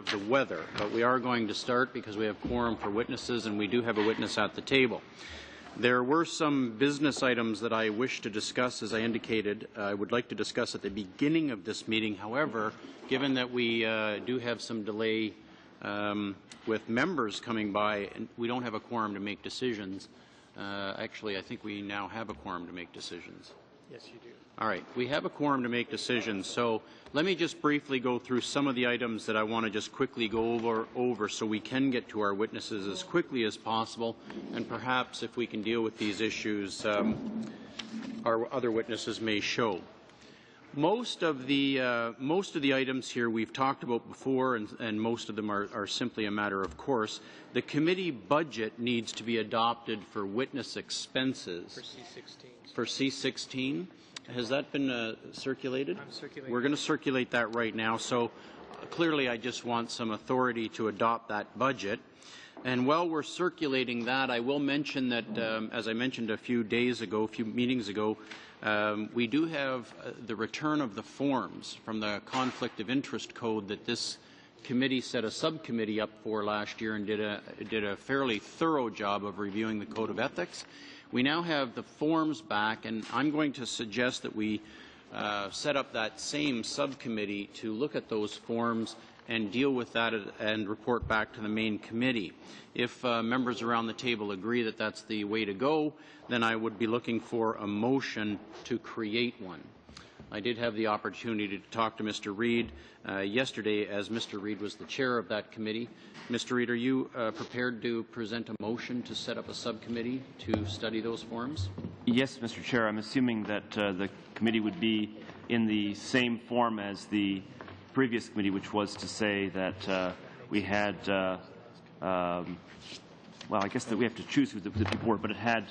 of the weather, but we are going to start because we have quorum for witnesses and we do have a witness at the table. There were some business items that I wish to discuss, as I indicated. I would like to discuss at the beginning of this meeting. However, given that we do have some delay with members coming by, and we don't have a quorum to make decisions. Actually, I think we now have a quorum to make decisions. Yes, you do. All right. We have a quorum to make decisions. So let me just briefly go through some of the items that I want to just quickly go over so we can get to our witnesses as quickly as possible. And perhaps if we can deal with these issues, our other witnesses may show. Most of the items here we've talked about before, and most of them are simply a matter of course. The committee budget needs to be adopted for witness expenses. For C-16. For C-16. Has that been circulated? I'm circulating. We're going to circulate that right now. So clearly I just want some authority to adopt that budget. And while we're circulating that, I will mention that, as I mentioned a few meetings ago, we do have the return of the forms from the Conflict of Interest Code that this committee set a subcommittee up for last year and did a fairly thorough job of reviewing the Code of Ethics. We now have the forms back, and I'm going to suggest that we set up that same subcommittee to look at those forms and deal with that and report back to the main committee. If members around the table agree that that's the way to go, then I would be looking for a motion to create one. I did have the opportunity to talk to Mr. Reid yesterday, as Mr. Reid was the chair of that committee. Mr. Reid, are you prepared to present a motion to set up a subcommittee to study those forms? Yes, Mr. Chair. I'm assuming that the committee would be in the same form as the previous committee, which was to say that we had, well, I guess that we have to choose who the people were, but it had,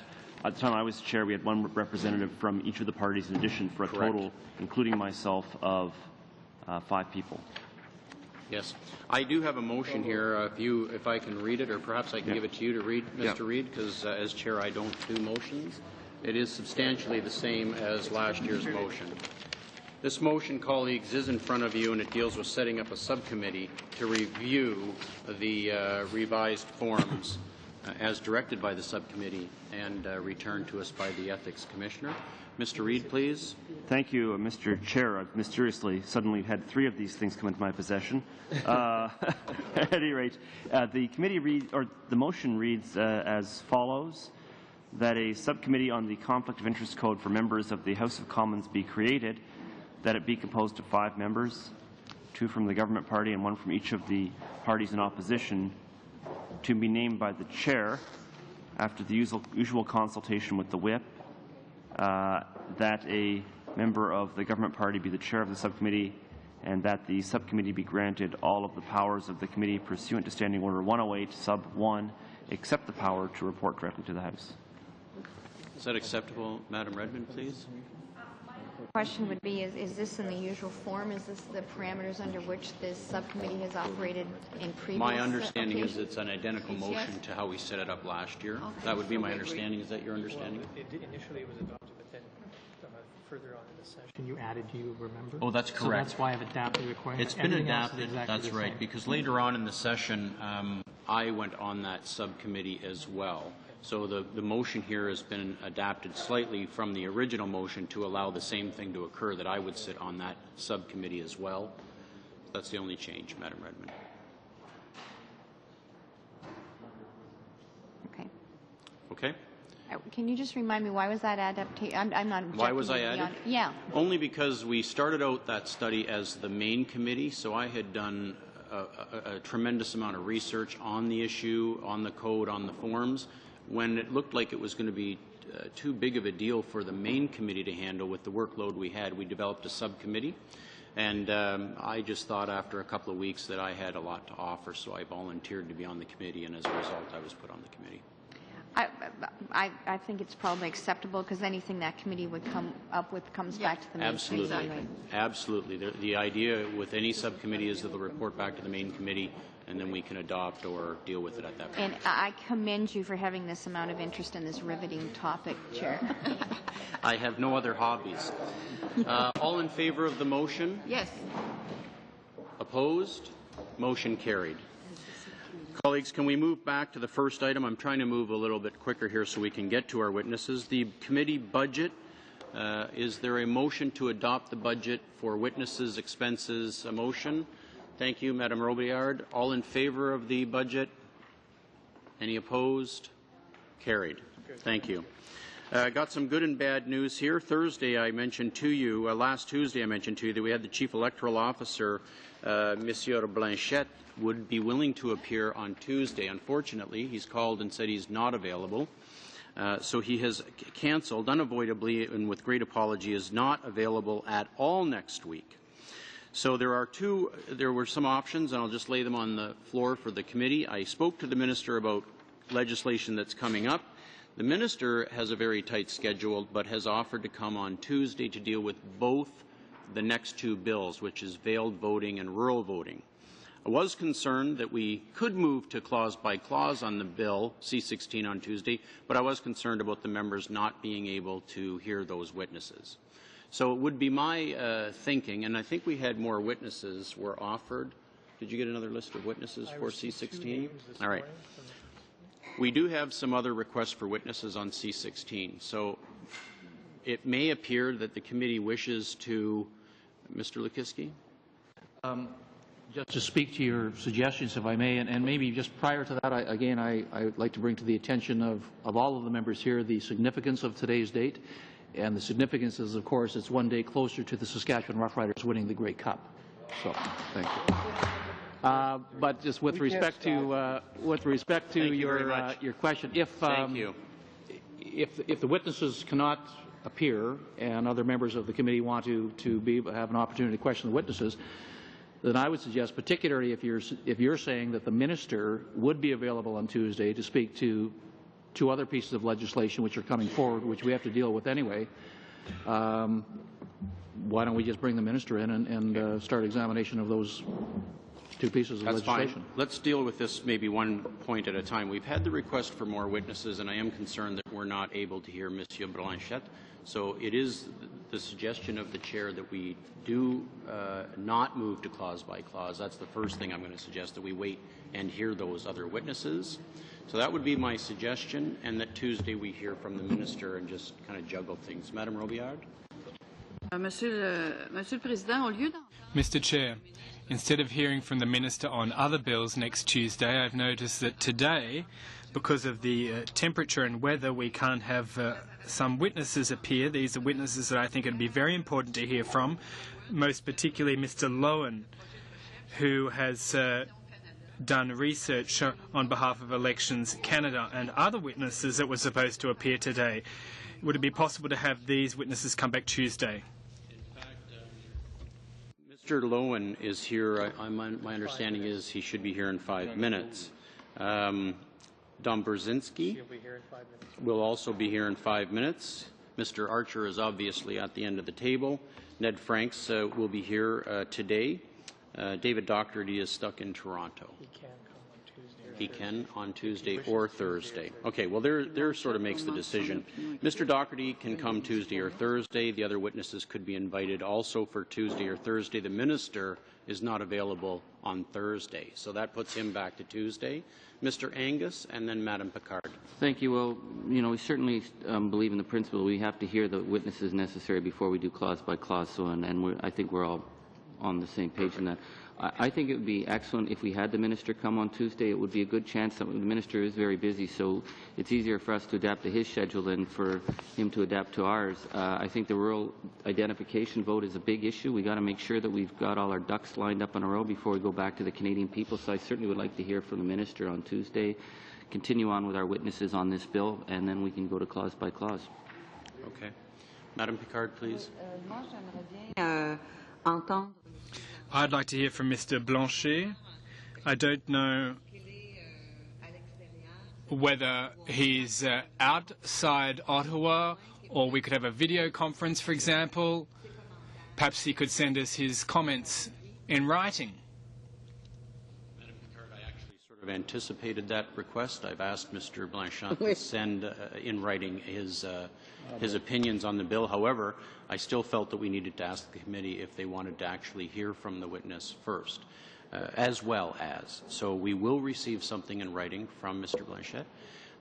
at the time I was chair, we had one representative from each of the parties in addition for a Correct. total, including myself, of 5 people. Yes. I do have a motion here. If I can read it, or perhaps I can give it to you to read, Mr. Reid, because as chair I don't do motions. It is substantially the same as last year's motion. This motion, colleagues, is in front of you, and it deals with setting up a subcommittee to review the revised forms as directed by the subcommittee and returned to us by the Ethics Commissioner. Mr. Reid, please. Thank you, Mr. Chair. I've mysteriously suddenly had 3 of these things come into my possession. At any rate, the motion reads as follows: that a subcommittee on the Conflict of Interest Code for members of the House of Commons be created, that it be composed of 5 members, 2 from the government party and 1 from each of the parties in opposition, to be named by the chair after the usual consultation with the whip, that a member of the government party be the chair of the subcommittee, and that the subcommittee be granted all of the powers of the committee pursuant to Standing Order 108, sub 1, except the power to report directly to the House. Is that acceptable, Madam Redmond, please? Question would be, is this in the usual form? Is this the parameters under which this subcommittee has operated in previous My understanding is occasions? it's an identical motion to how we set it up last year. Okay. That would be my understanding. Is that your understanding? Initially it was adopted, but then further on in the session you added, do you remember? Oh, that's correct. So that's why I've adapted the requirement. It's been adapted, exactly that's right, because later on in the session, I went on that subcommittee as well. So the motion here has been adapted slightly from the original motion to allow the same thing to occur, that I would sit on that subcommittee as well. That's the only change, Madam Redmond. Okay. Okay? Can you just remind me, why was that adaptation? I'm not. Why was I added? Yeah. Only because we started out that study as the main committee, so I had done a tremendous amount of research on the issue, on the code, on the forms. When it looked like it was going to be too big of a deal for the main committee to handle with the workload we had, we developed a subcommittee. And I just thought after a couple of weeks that I had a lot to offer, so I volunteered to be on the committee, and as a result, I was put on the committee. I think it's probably acceptable, because anything that committee would come up with comes back to the main Absolutely. committee. Anyway. Absolutely. The idea with any subcommittee is that they'll report back to the main committee, and then we can adopt or deal with it at that point. And I commend you for having this amount of interest in this riveting topic, Chair. I have no other hobbies. All in favor of the motion? Yes. Opposed? Motion carried. Colleagues, can we move back to the first item? I'm trying to move a little bit quicker here so we can get to our witnesses. The committee budget. Is there a motion to adopt the budget for witnesses' expenses? A motion? Thank you, Madam Robillard. All in favor of the budget? Any opposed? Carried. Thank you. Got some good and bad news here. Thursday, I mentioned to you, last Tuesday, I mentioned to you that we had the Chief Electoral Officer, Monsieur Blanchette, would be willing to appear on Tuesday. Unfortunately, he's called and said he's not available. So he has cancelled unavoidably and with great apology is not available at all next week. So there were some options, and I'll just lay them on the floor for the committee. I spoke to the minister about legislation that's coming up. The minister has a very tight schedule, but has offered to come on Tuesday to deal with both the next two bills, which is veiled voting and rural voting. I was concerned that we could move to clause by clause on the bill, C-16, on Tuesday, but I was concerned about the members not being able to hear those witnesses. So it would be my thinking, and I think we had more witnesses were offered. Did you get another list of witnesses for C-16? All right. We do have some other requests for witnesses on C-16. So it may appear that the committee wishes to, Mr. Lukiski? Just to speak to your suggestions, if I may, and maybe just prior to that, I would like to bring to the attention of all of the members here the significance of today's date. And the significance is, of course, it's one day closer to the Saskatchewan Roughriders winning the Grey Cup. So, thank you. But just with respect to your question, if the witnesses cannot appear and other members of the committee want to have an opportunity to question the witnesses, then I would suggest, particularly if you're saying that the minister would be available on Tuesday to speak to two other pieces of legislation which are coming forward, which we have to deal with anyway, why don't we just bring the minister in and start examination of those two pieces of legislation? Fine. Let's deal with this maybe one point at a time. We've had the request for more witnesses, and I am concerned that we're not able to hear Monsieur Blanchette. So it is the suggestion of the chair that we do not move to clause by clause. That's the first thing I'm going to suggest, that we wait and hear those other witnesses. So that would be my suggestion, and that Tuesday we hear from the minister and just kind of juggle things. Madam Robillard? Mr. Chair, instead of hearing from the minister on other bills next Tuesday, I've noticed that today, because of the temperature and weather, we can't have some witnesses appear. These are witnesses that I think it would be very important to hear from, most particularly Mr. Lowen, who has done research on behalf of Elections Canada, and other witnesses that were supposed to appear today. Would it be possible to have these witnesses come back Tuesday? Mr. Lowen is here. My understanding is he should be here in 5 minutes. Dombrzinski will also be here in 5 minutes. Mr. Archer is obviously at the end of the table. Ned Franks will be here today. David Docherty is stuck in Toronto. He can on Tuesday or Thursday. Okay, well, there sort of makes the decision. Mr. Docherty can come Tuesday or Thursday. The other witnesses could be invited also for Tuesday or Thursday. The minister is not available on Thursday, so that puts him back to Tuesday. Mr. Angus, and then Madam Picard. Thank you. Well, we certainly believe in the principle we have to hear the witnesses necessary before we do clause by clause. So, I think we're all on the same page in that. I think it would be excellent if we had the minister come on Tuesday. It would be a good chance. The minister is very busy, so it's easier for us to adapt to his schedule than for him to adapt to ours. I think the rural identification vote is a big issue. We got to make sure that we've got all our ducks lined up in a row before we go back to the Canadian people. So I certainly would like to hear from the minister on Tuesday, continue on with our witnesses on this bill, and then we can go to clause by clause. Okay. Madam Picard, please. I'd like to hear from Mr. Blanchet. I don't know whether he's outside Ottawa, or we could have a video conference, for example. Perhaps he could send us his comments in writing. Madam Picard, I actually sort I've anticipated that request. I've asked Mr. Blanchard to send in writing his opinions on the bill. However, I still felt that we needed to ask the committee if they wanted to actually hear from the witness first, as well as. So we will receive something in writing from Mr. Blanchard.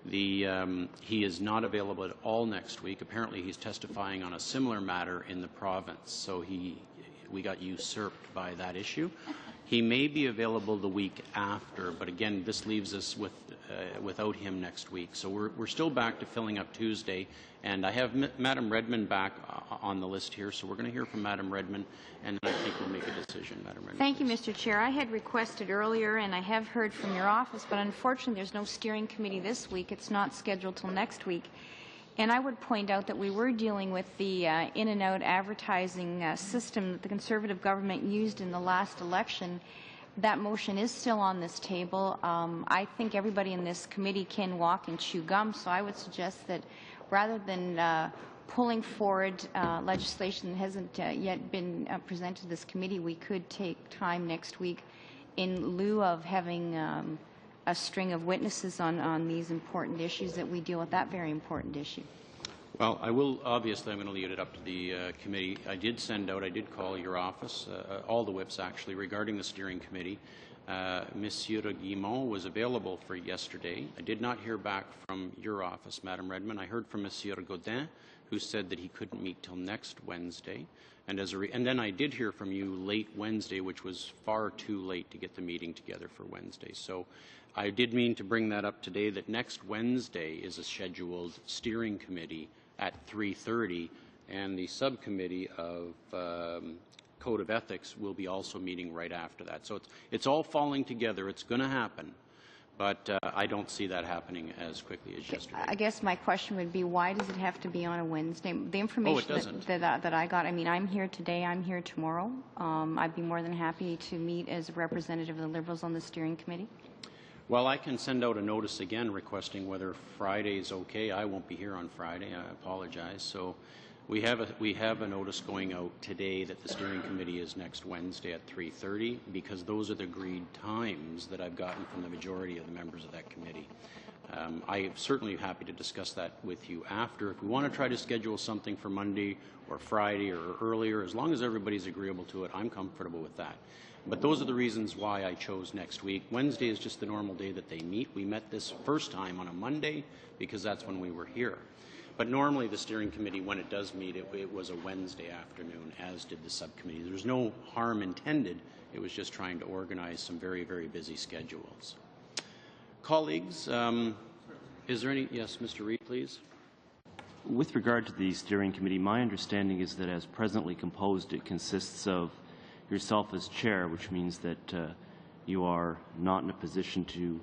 He is not available at all next week. Apparently, he's testifying on a similar matter in the province, so we got usurped by that issue. He may be available the week after, but again, this leaves us without him next week. So we're still back to filling up Tuesday, and I have Madam Redmond back on the list here, so we're going to hear from Madam Redmond, and then I think we'll make a decision. Madam Redmond. Thank you, Mr. Chair. I had requested earlier, and I have heard from your office, but unfortunately there's no steering committee this week. It's not scheduled till next week. And I would point out that we were dealing with the in-and-out advertising system that the Conservative government used in the last election. That motion is still on this table. I think everybody in this committee can walk and chew gum, so I would suggest that rather than pulling forward legislation that hasn't yet been presented to this committee, we could take time next week in lieu of having a string of witnesses on these important issues that we deal with, that very important issue. Well, I will, obviously, I'm going to leave it up to the committee. I did call your office, all the whips actually, regarding the steering committee. Monsieur Guimont was available for yesterday. I did not hear back from your office, Madam Redmond. I heard from Monsieur Gaudin, who said that he couldn't meet till next Wednesday. And then I did hear from you late Wednesday, which was far too late to get the meeting together for Wednesday. So I did mean to bring that up today, that next Wednesday is a scheduled steering committee at 3:30, and the subcommittee of Code of Ethics will be also meeting right after that. So it's all falling together. It's going to happen, but I don't see that happening as quickly as yesterday. I guess my question would be, why does it have to be on a Wednesday? The information that I got, I mean, I'm here today, I'm here tomorrow. I'd be more than happy to meet as a representative of the Liberals on the steering committee. Well, I can send out a notice again requesting whether Friday is okay. I won't be here on Friday. I apologize. So we have a notice going out today that the steering committee is next Wednesday at 3:30, because those are the agreed times that I've gotten from the majority of the members of that committee. I am certainly happy to discuss that with you after. If we want to try to schedule something for Monday or Friday or earlier, as long as everybody's agreeable to it, I'm comfortable with that. But those are the reasons why I chose next week. Wednesday is just the normal day that they meet. We met this first time on a Monday because that's when we were here. But normally the steering committee, when it does meet, it was a Wednesday afternoon, as did the subcommittee. There was no harm intended. It was just trying to organize some very, very busy schedules. Colleagues, is there any? Yes, Mr. Reid, please. With regard to the steering committee, my understanding is that as presently composed, it consists of yourself as chair, which means that you are not in a position to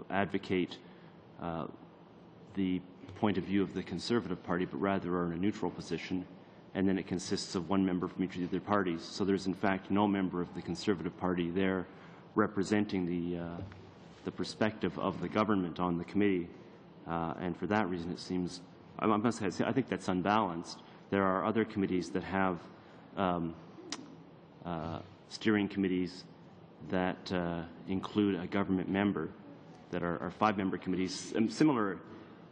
advocate the point of view of the Conservative Party, but rather are in a neutral position. And then it consists of one member from each of the other parties. So there's in fact no member of the Conservative Party there representing the perspective of the government on the committee. And for that reason, it seems, I must say, I think that's unbalanced. There are other committees that have steering committees that include a government member, that are five-member committees, similar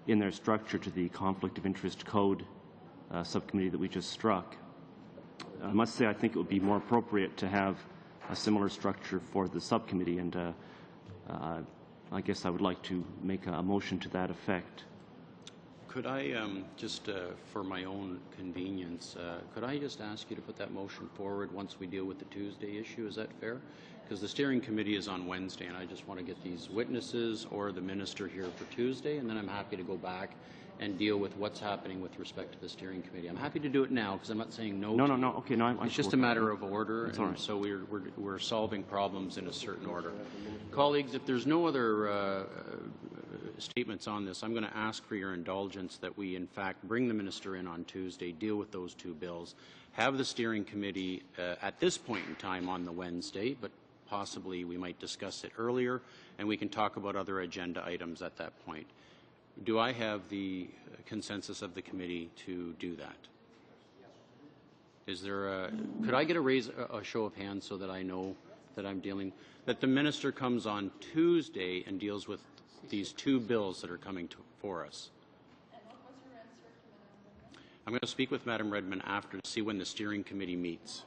in their structure to the Conflict of Interest Code subcommittee that we just struck. I must say I think it would be more appropriate to have a similar structure for the subcommittee, and I guess I would like to make a motion to that effect. Could I, just for my own convenience, could I just ask you to put that motion forward once we deal with the Tuesday issue? Is that fair? Because the steering committee is on Wednesday, and I just want to get these witnesses or the minister here for Tuesday, and then I'm happy to go back and deal with what's happening with respect to the steering committee. I'm happy to do it now because I'm not saying no. No. Okay, no. It's just a matter of order, and right. so we're solving problems in a certain order. Colleagues, if there's no other statements on this, I'm going to ask for your indulgence that we, in fact, bring the minister in on Tuesday, deal with those two bills, have the steering committee at this point in time on the Wednesday, but possibly we might discuss it earlier, and we can talk about other agenda items at that point. Do I have the consensus of the committee to do that? Is there a, could I get a show of hands so that I know that I'm dealing, that the minister comes on Tuesday and deals with these two bills that are coming for us. I'm going to speak with Madam Redmond after to see when the steering committee meets.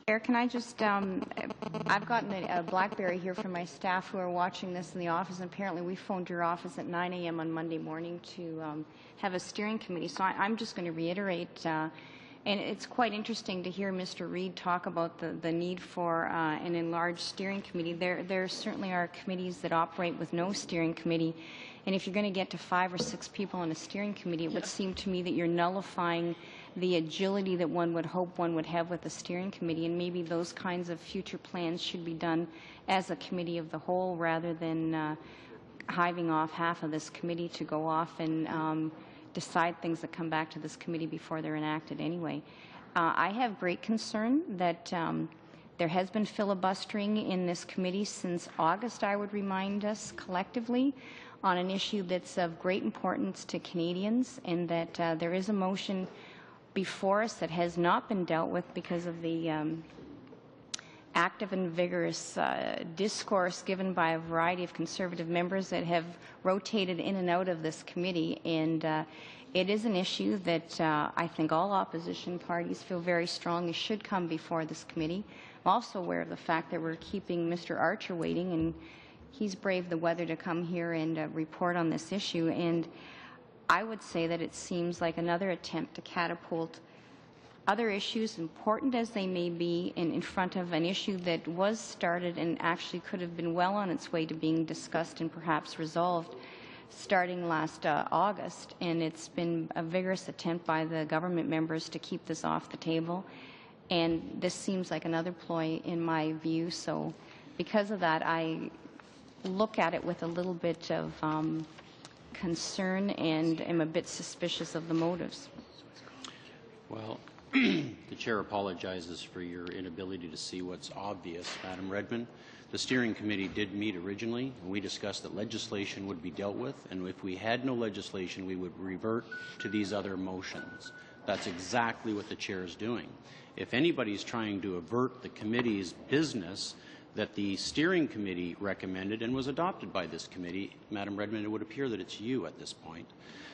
Chair, can I just, I've gotten a BlackBerry here from my staff who are watching this in the office, and apparently we phoned your office at 9 a.m. on Monday morning to have a steering committee. So I'm just going to reiterate, and it's quite interesting to hear Mr. Reid talk about the need for an enlarged steering committee. There certainly are committees that operate with no steering committee, and if you're going to get to 5 or 6 people on a steering committee, it would seem to me that you're nullifying the agility that one would hope one would have with a steering committee, and maybe those kinds of future plans should be done as a committee of the whole rather than hiving off half of this committee to go off and decide things that come back to this committee before they're enacted anyway. I have great concern that there has been filibustering in this committee since August, I would remind us collectively, on an issue that's of great importance to Canadians, and that there is a motion before us that has not been dealt with because of the active and vigorous discourse given by a variety of Conservative members that have rotated in and out of this committee. And it is an issue that I think all opposition parties feel very strongly should come before this committee. I'm also aware of the fact that we're keeping Mr. Archer waiting, and he's braved the weather to come here and report on this issue. And I would say that it seems like another attempt to catapult other issues, important as they may be, in front of an issue that was started and actually could have been well on its way to being discussed and perhaps resolved starting last August. And it's been a vigorous attempt by the government members to keep this off the table. And this seems like another ploy in my view. So because of that, I look at it with a little bit of concern and am a bit suspicious of the motives. Well, the Chair apologizes for your inability to see what's obvious, Madam Redmond. The steering committee did meet originally, and we discussed that legislation would be dealt with, and if we had no legislation, we would revert to these other motions. That's exactly what the Chair is doing. If anybody's trying to avert the committee's business that the steering committee recommended and was adopted by this committee, Madam Redmond, it would appear that it's you at this point.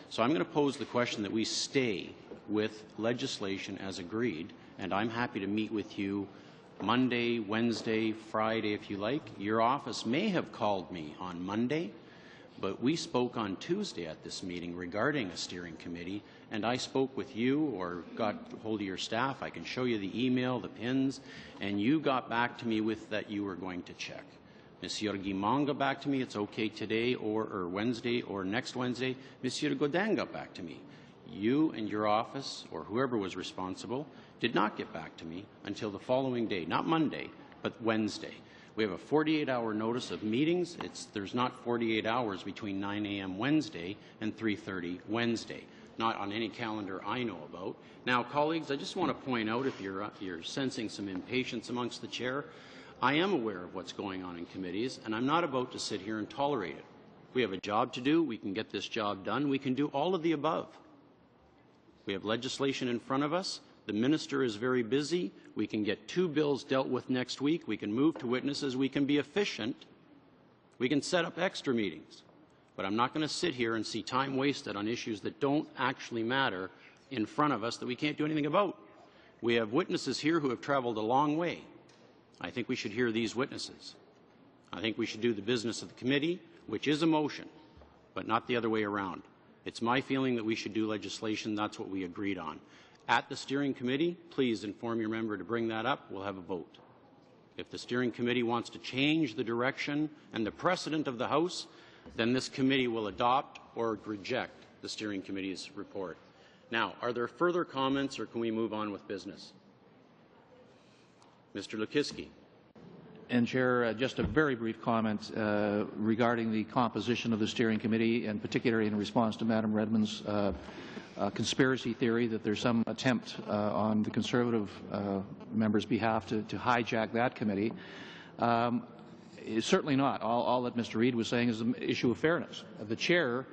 So I'm going to pose the question that we stay with legislation as agreed, and I'm happy to meet with you Monday, Wednesday, Friday, if you like. Your office may have called me on Monday, but we spoke on Tuesday at this meeting regarding a steering committee, and I spoke with you or got hold of your staff. I can show you the email, the pins, and you got back to me with that you were going to check. Monsieur Guimond got back to me, it's okay today or Wednesday or next Wednesday. Monsieur Godin got back to me. You and your office, or whoever was responsible, did not get back to me until the following day, not Monday, but Wednesday. We have a 48-hour notice of meetings. There's not 48 hours between 9 a.m. Wednesday and 3:30 Wednesday, not on any calendar I know about. Now, colleagues, I just want to point out, if you're sensing some impatience amongst the Chair, I am aware of what's going on in committees, and I'm not about to sit here and tolerate it. We have a job to do. We can get this job done. We can do all of the above. We have legislation in front of us. The minister is very busy. We can get 2 bills dealt with next week. We can move to witnesses. We can be efficient. We can set up extra meetings. But I'm not going to sit here and see time wasted on issues that don't actually matter in front of us that we can't do anything about. We have witnesses here who have traveled a long way. I think we should hear these witnesses. I think we should do the business of the committee, which is a motion, but not the other way around. It's my feeling that we should do legislation. That's what we agreed on. At the steering committee, please inform your member to bring that up. We'll have a vote. If the steering committee wants to change the direction and the precedent of the House, then this committee will adopt or reject the steering committee's report. Now, are there further comments, or can we move on with business? Mr. Lukiski. And Chair, just a very brief comment regarding the composition of the steering committee, and particularly in response to Madam Redmond's conspiracy theory that there's some attempt on the Conservative members' behalf to hijack that committee. Certainly not. All that Mr. Reid was saying is an issue of fairness. The Chair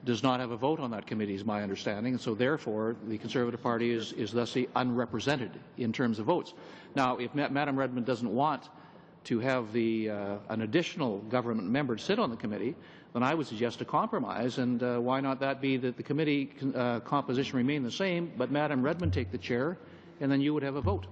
does not have a vote on that committee, is my understanding, and so therefore the Conservative Party is thusly unrepresented in terms of votes. Now, if Madam Redmond doesn't want to have an additional government member sit on the committee, then I would suggest a compromise. And why not that be that the committee composition remain the same, but Madam Redmond take the chair, and then you would have a vote.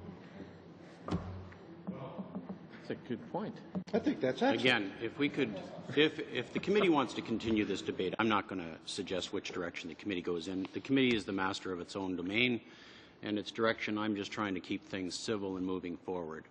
That's a good point. I think that's excellent. Again, if we could, if the committee wants to continue this debate, I'm not going to suggest which direction the committee goes in. The committee is the master of its own domain and its direction. I'm just trying to keep things civil and moving forward.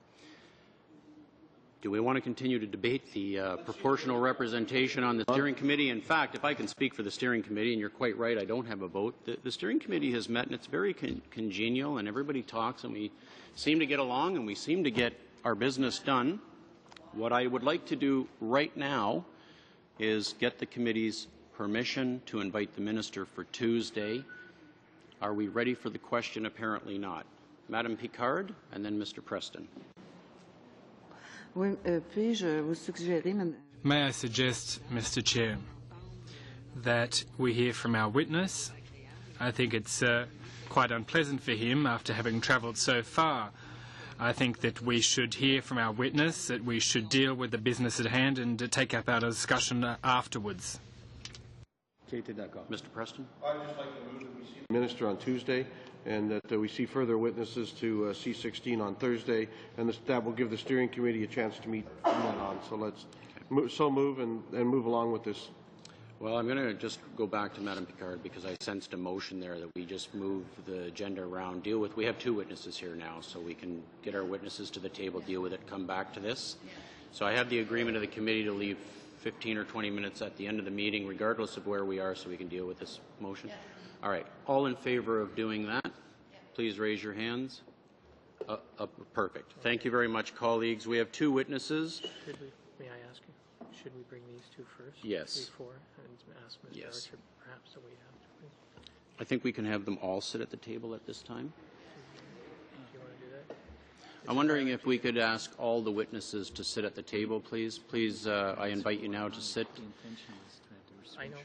Do we want to continue to debate the proportional representation on the steering committee? In fact, if I can speak for the steering committee, and you're quite right, I don't have a vote. The steering committee has met, and it's very congenial, and everybody talks, and we seem to get along, and we seem to get our business done. What I would like to do right now is get the committee's permission to invite the minister for Tuesday. Are we ready for the question? Apparently not. Madam Picard, and then Mr. Preston. May I suggest, Mr. Chair, that we hear from our witness? I think it's quite unpleasant for him after having travelled so far. I think that we should hear from our witness, that we should deal with the business at hand and take up our discussion afterwards. Mr. Preston? I'd just like to move that we see the minister on Tuesday and that we see further witnesses to C-16 on Thursday, and that will give the steering committee a chance to meet from then on. So let's move and move along with this. Well, I'm going to just go back to Madam Picard because I sensed a motion there that we just move the agenda around, deal with. We have two witnesses here now, so we can get our witnesses to the table, deal with it, come back to this. So I have the agreement of the committee to leave 15 or 20 minutes at the end of the meeting, regardless of where we are, so we can deal with this motion. All right. All in favor of doing that, please raise your hands. Perfect. Thank you very much, colleagues. We have two witnesses. May I ask you, should we bring these two first? Yes. Before, and ask Mr. Archer perhaps to wait after? I think we can have them all sit at the table at this time. Do you want to do that? I'm wondering if we could ask all the witnesses to sit at the table, please. Please, I invite you now to sit. I know.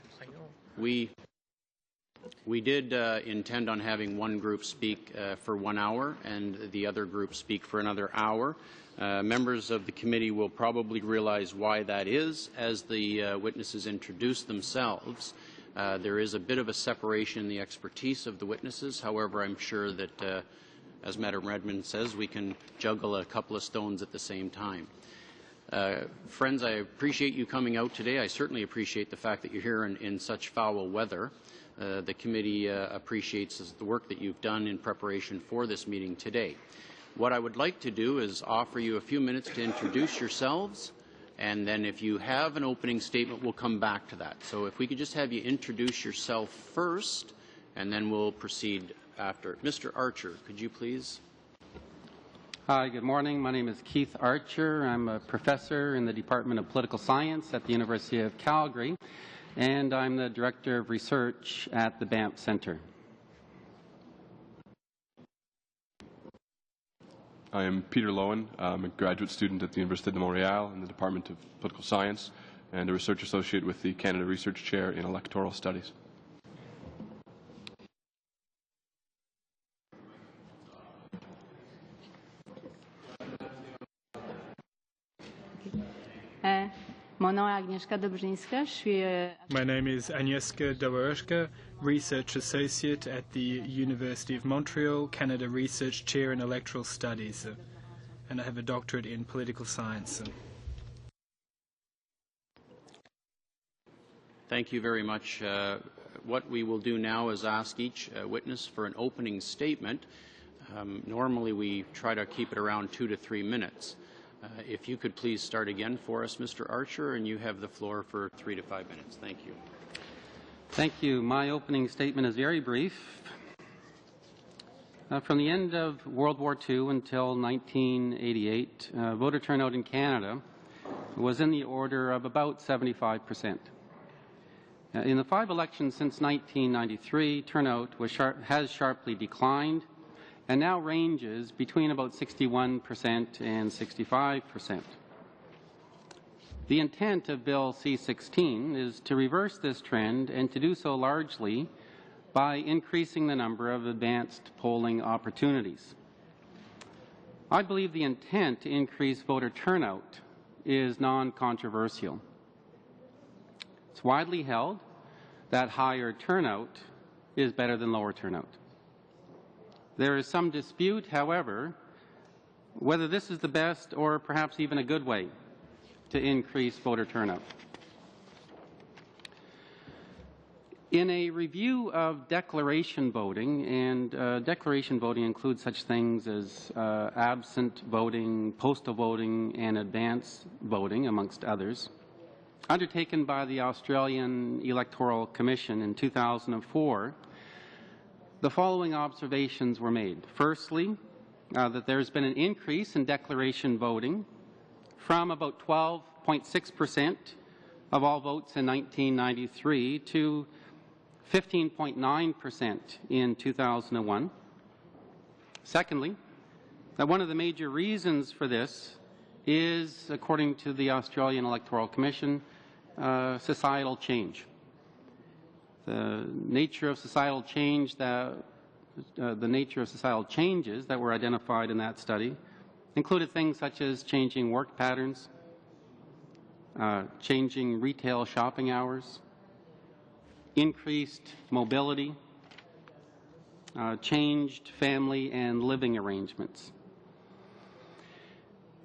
We did intend on having one group speak for 1 hour and the other group speak for another hour. Members of the committee will probably realize why that is as the witnesses introduce themselves. There is a bit of a separation in the expertise of the witnesses. However, I'm sure that, as Madam Redmond says, we can juggle a couple of stones at the same time. Friends, I appreciate you coming out today. I certainly appreciate the fact that you're here in such foul weather. The committee appreciates the work that you've done in preparation for this meeting today. What I would like to do is offer you a few minutes to introduce yourselves, and then if you have an opening statement, we'll come back to that. So if we could just have you introduce yourself first, and then we'll proceed after. Mr. Archer, could you please? Hi, good morning. My name is Keith Archer. I'm a professor in the Department of Political Science at the University of Calgary, and I'm the Director of Research at the Banff Centre. I am Peter Lowen. I'm a graduate student at the Université de Montréal in the Department of Political Science and a research associate with the Canada Research Chair in Electoral Studies. My name is Agnieszka Dobrzynska, Research Associate at the University of Montreal, Canada Research Chair in Electoral Studies, and I have a doctorate in Political Science. Thank you very much. What we will do now is ask each witness for an opening statement. Normally we try to keep it around 2 to 3 minutes. If you could please start again for us, Mr. Archer, and you have the floor for 3 to 5 minutes. Thank you. Thank you. My opening statement is very brief. From the end of World War II until 1988, voter turnout in Canada was in the order of about 75%. In the 5 elections since 1993, turnout has sharply declined and now ranges between about 61% and 65%. The intent of Bill C-16 is to reverse this trend and to do so largely by increasing the number of advanced polling opportunities. I believe the intent to increase voter turnout is non-controversial. It's widely held that higher turnout is better than lower turnout. There is some dispute, however, whether this is the best or perhaps even a good way to increase voter turnout. In a review of declaration voting, and declaration voting includes such things as absent voting, postal voting, and advance voting, amongst others, undertaken by the Australian Electoral Commission in 2004, the following observations were made. Firstly, that there's been an increase in declaration voting from about 12.6% of all votes in 1993 to 15.9% in 2001. Secondly, that one of the major reasons for this is, according to the Australian Electoral Commission, societal change. The nature of societal change the nature of societal changes that were identified in that study included things such as changing work patterns, changing retail shopping hours, increased mobility, changed family and living arrangements.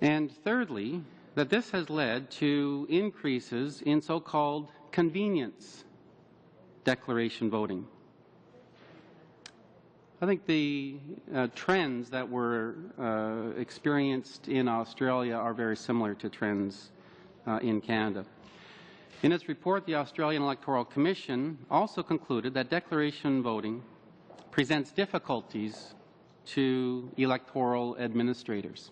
And thirdly, that this has led to increases in so-called convenience declaration voting. I think the trends that were experienced in Australia are very similar to trends in Canada. In its report, the Australian Electoral Commission also concluded that declaration voting presents difficulties to electoral administrators.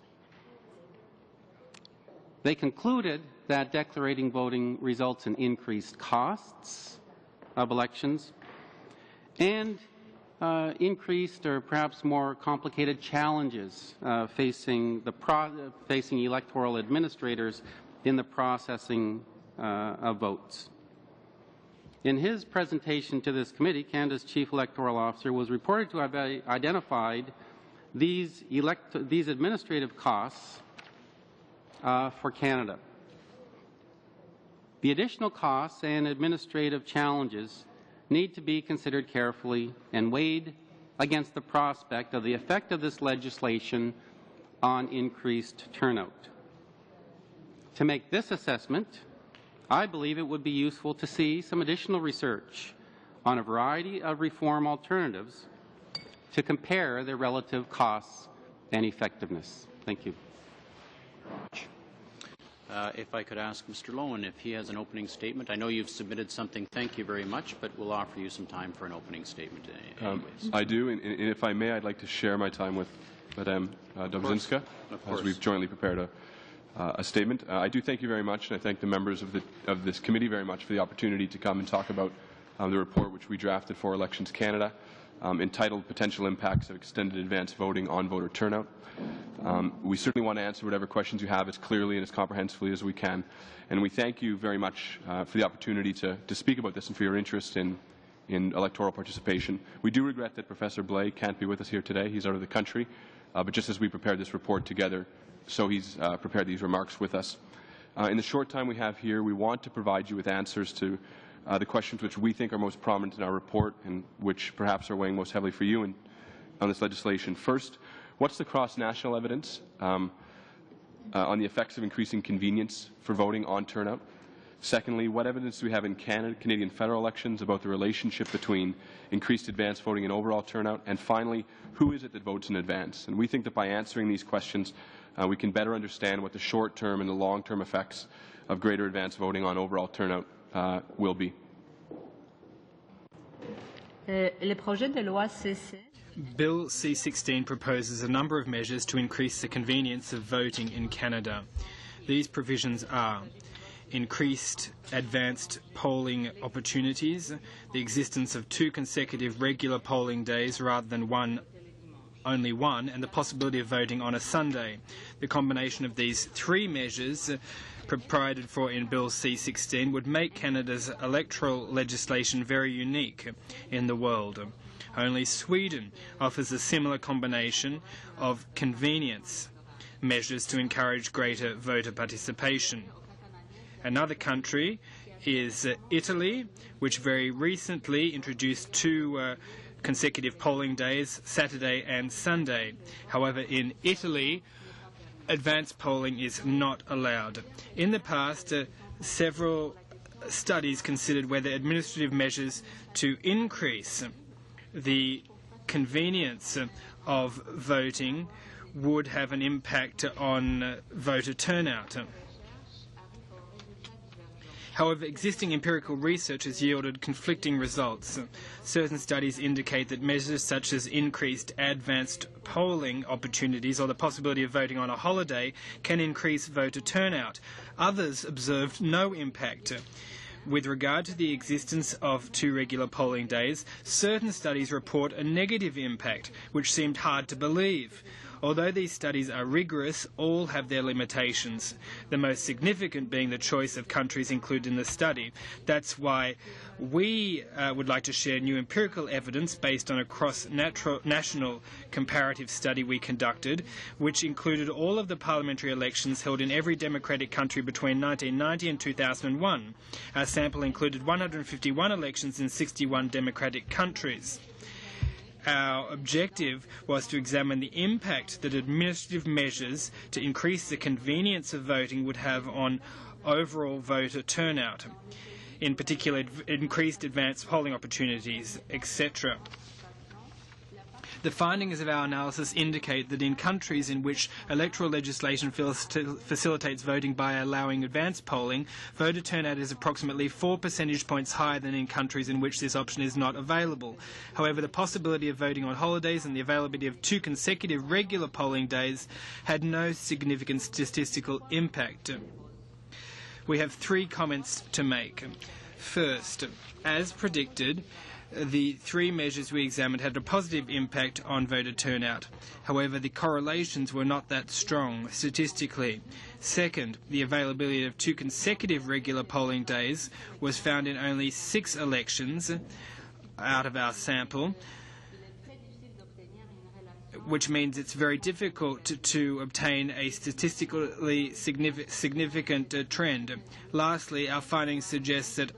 They concluded that declarating voting results in increased costs of elections and increased or perhaps more complicated challenges facing electoral administrators in the processing of votes. In his presentation to this committee, Canada's Chief Electoral Officer was reported to have identified these administrative costs for Canada. The additional costs and administrative challenges need to be considered carefully and weighed against the prospect of the effect of this legislation on increased turnout. To make this assessment, I believe it would be useful to see some additional research on a variety of reform alternatives to compare their relative costs and effectiveness. Thank you. If I could ask Mr. Lowen if he has an opening statement. I know you've submitted something. Thank you very much, but we'll offer you some time for an opening statement anyways. I do, and if I may, I'd like to share my time with Madame Dobzinska, as we've jointly prepared a statement. I do thank you very much, and I thank the members of this committee very much for the opportunity to come and talk about the report which we drafted for Elections Canada, entitled Potential Impacts of Extended Advance Voting on Voter Turnout. We certainly want to answer whatever questions you have as clearly and as comprehensively as we can, and we thank you very much for the opportunity to speak about this and for your interest in electoral participation. We do regret that Professor Blais can't be with us here today. He's out of the country, but just as we prepared this report together, so he's prepared these remarks with us. In the short time we have here, we want to provide you with answers to the questions which we think are most prominent in our report and which perhaps are weighing most heavily for you on this legislation. First, what's the cross-national evidence on the effects of increasing convenience for voting on turnout? Secondly, what evidence do we have in Canadian federal elections about the relationship between increased advance voting and overall turnout? And finally, who is it that votes in advance? And we think that by answering these questions, we can better understand what the short-term and the long-term effects of greater advance voting on overall turnout will be. Bill C-16 proposes a number of measures to increase the convenience of voting in Canada. These provisions are increased advanced polling opportunities, the existence of 2 consecutive regular polling days rather than only one, and the possibility of voting on a Sunday. The combination of these 3 measures provided for in Bill C-16 would make Canada's electoral legislation very unique in the world. Only Sweden offers a similar combination of convenience measures to encourage greater voter participation. Another country is Italy, which very recently introduced two consecutive polling days, Saturday and Sunday. However, in Italy, advanced polling is not allowed. In the past, several studies considered whether administrative measures to increase the convenience of voting would have an impact on voter turnout. However, existing empirical research has yielded conflicting results. Certain studies indicate that measures such as increased advanced polling opportunities or the possibility of voting on a holiday can increase voter turnout. Others observed no impact. With regard to the existence of two regular polling days, certain studies report a negative impact, which seemed hard to believe. Although these studies are rigorous, all have their limitations, the most significant being the choice of countries included in the study. That's why we would like to share new empirical evidence based on a cross-national comparative study we conducted, which included all of the parliamentary elections held in every democratic country between 1990 and 2001. Our sample included 151 elections in 61 democratic countries. Our objective was to examine the impact that administrative measures to increase the convenience of voting would have on overall voter turnout, in particular increased advanced polling opportunities, etc. The findings of our analysis indicate that in countries in which electoral legislation facilitates voting by allowing advanced polling, voter turnout is approximately 4 percentage points higher than in countries in which this option is not available. However, the possibility of voting on holidays and the availability of two consecutive regular polling days had no significant statistical impact. We have 3 comments to make. First, as predicted, the 3 measures we examined had a positive impact on voter turnout. However, the correlations were not that strong statistically. Second, the availability of 2 consecutive regular polling days was found in only 6 elections out of our sample, which means it's very difficult to obtain a statistically significant trend. Lastly, our findings suggest that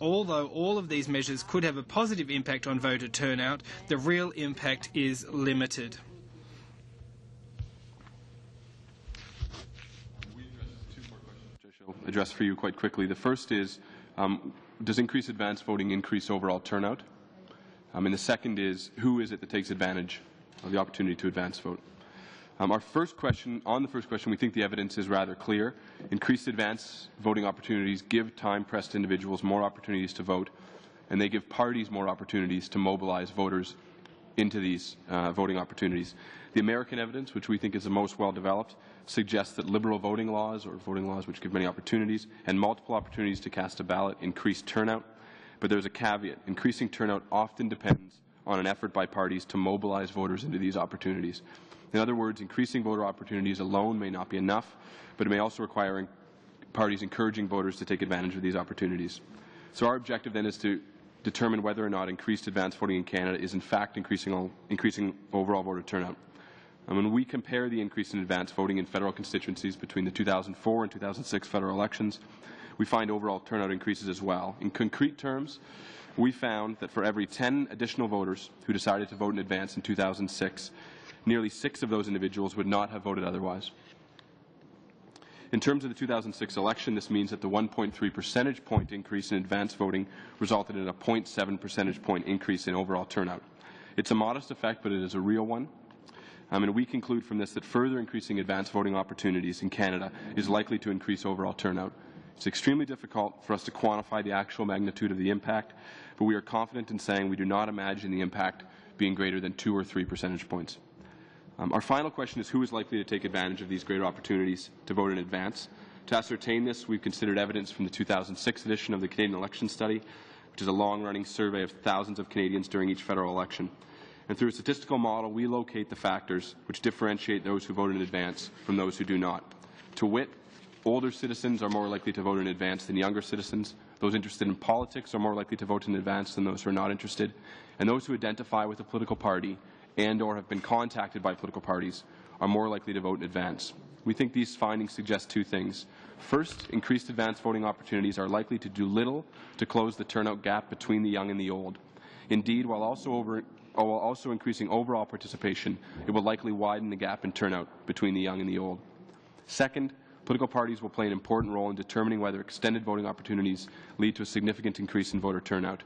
although all of these measures could have a positive impact on voter turnout, the real impact is limited. We addressed 2 more questions, which I shall address for you quite quickly. The first is, does increased advance voting increase overall turnout? And the second is, who is it that takes advantage of the opportunity to advance vote? On the first question, we think the evidence is rather clear. Increased advance voting opportunities give time-pressed individuals more opportunities to vote, and they give parties more opportunities to mobilize voters into these voting opportunities. The American evidence, which we think is the most well-developed, suggests that liberal voting laws, or voting laws which give many opportunities, and multiple opportunities to cast a ballot increase turnout. But there's a caveat. Increasing turnout often depends on an effort by parties to mobilize voters into these opportunities. In other words, increasing voter opportunities alone may not be enough, but it may also require parties encouraging voters to take advantage of these opportunities. So our objective then is to determine whether or not increased advance voting in Canada is in fact increasing overall voter turnout. And when we compare the increase in advance voting in federal constituencies between the 2004 and 2006 federal elections, we find overall turnout increases as well. In concrete terms, we found that for every 10 additional voters who decided to vote in advance in 2006, nearly 6 of those individuals would not have voted otherwise. In terms of the 2006 election, this means that the 1.3 percentage point increase in advance voting resulted in a 0.7 percentage point increase in overall turnout. It's a modest effect, but it is a real one. And we conclude from this that further increasing advance voting opportunities in Canada is likely to increase overall turnout. It's extremely difficult for us to quantify the actual magnitude of the impact, but we are confident in saying we do not imagine the impact being greater than 2 or 3 percentage points. Our final question is who is likely to take advantage of these greater opportunities to vote in advance. To ascertain this, we've considered evidence from the 2006 edition of the Canadian Election Study, which is a long-running survey of thousands of Canadians during each federal election. And through a statistical model, we locate the factors which differentiate those who vote in advance from those who do not. To wit, older citizens are more likely to vote in advance than younger citizens. Those interested in politics are more likely to vote in advance than those who are not interested. And those who identify with a political party and or have been contacted by political parties are more likely to vote in advance. We think these findings suggest two things. First, increased advance voting opportunities are likely to do little to close the turnout gap between the young and the old. Indeed, while also increasing overall participation, it will likely widen the gap in turnout between the young and the old. Second, political parties will play an important role in determining whether extended voting opportunities lead to a significant increase in voter turnout.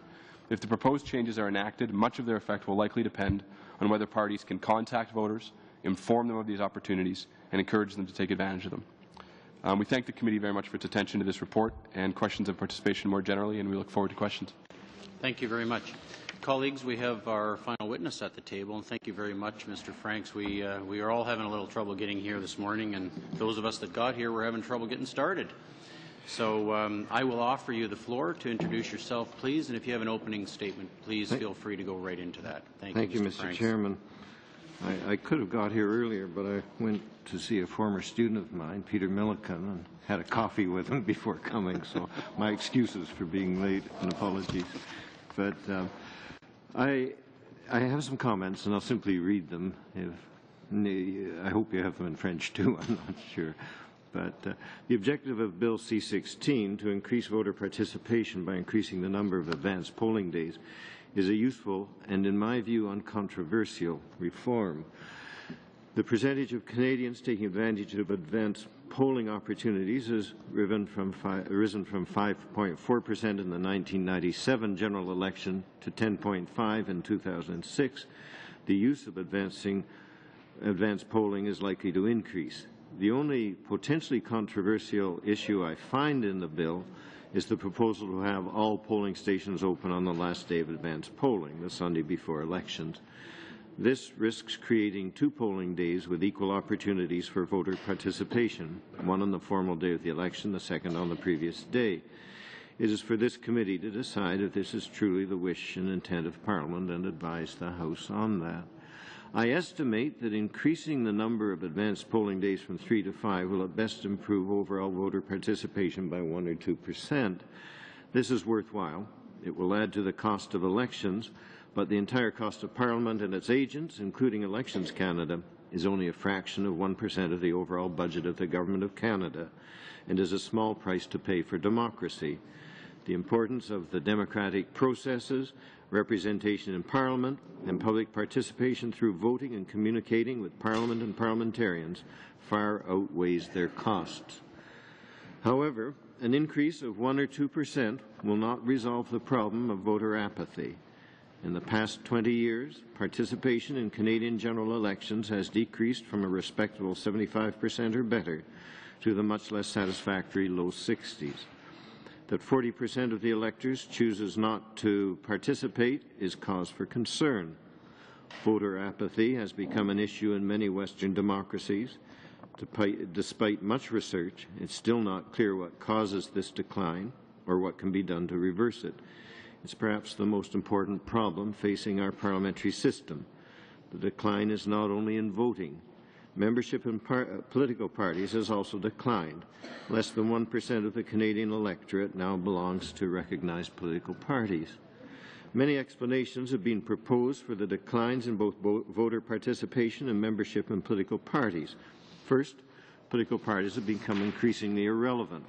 If the proposed changes are enacted, much of their effect will likely depend on whether parties can contact voters, inform them of these opportunities, and encourage them to take advantage of them. We thank the committee very much for its attention to this report and questions of participation more generally, and we look forward to questions. Thank you very much. Colleagues, we have our final witness at the table, and thank you very much, Mr. Franks. We are all having a little trouble getting here this morning, and those of us that got here were having trouble getting started. So I will offer you the floor to introduce yourself, please, and if you have an opening statement, please feel free to go right into that. Thank you, Mr. Mr. Chairman. I could have got here earlier, but I went to see a former student of mine, Peter Milliken, and had a coffee with him before coming, so my excuses for being late and apologies. But I have some comments, and I'll simply read them. I hope you have them in French too, I'm not sure. But the objective of Bill C-16 to increase voter participation by increasing the number of advanced polling days is a useful and, in my view, uncontroversial reform. The percentage of Canadians taking advantage of advanced polling opportunities has risen from 5.4% in the 1997 general election to 10.5% in 2006. The use of advanced polling is likely to increase. The only potentially controversial issue I find in the bill is the proposal to have all polling stations open on the last day of advanced polling, the Sunday before elections. This risks creating two polling days with equal opportunities for voter participation, one on the formal day of the election, the second on the previous day. It is for this committee to decide if this is truly the wish and intent of Parliament and advise the House on that. I estimate that increasing the number of advanced polling days from 3 to 5 will at best improve overall voter participation by 1 or 2%. This is worthwhile. It will add to the cost of elections, but the entire cost of Parliament and its agents, including Elections Canada, is only a fraction of 1% of the overall budget of the Government of Canada and is a small price to pay for democracy. The importance of the democratic processes, representation in Parliament, and public participation through voting and communicating with Parliament and parliamentarians far outweighs their costs. However, an increase of 1 or 2% will not resolve the problem of voter apathy. In the past 20 years, participation in Canadian general elections has decreased from a respectable 75% or better to the much less satisfactory low 60s. That 40% of the electors chooses not to participate is cause for concern. Voter apathy has become an issue in many Western democracies. Despite much research, it's still not clear what causes this decline or what can be done to reverse it. It's perhaps the most important problem facing our parliamentary system. The decline is not only in voting. Membership in political parties has also declined. Less than 1% of the Canadian electorate now belongs to recognized political parties. Many explanations have been proposed for the declines in both voter participation and membership in political parties. First, political parties have become increasingly irrelevant.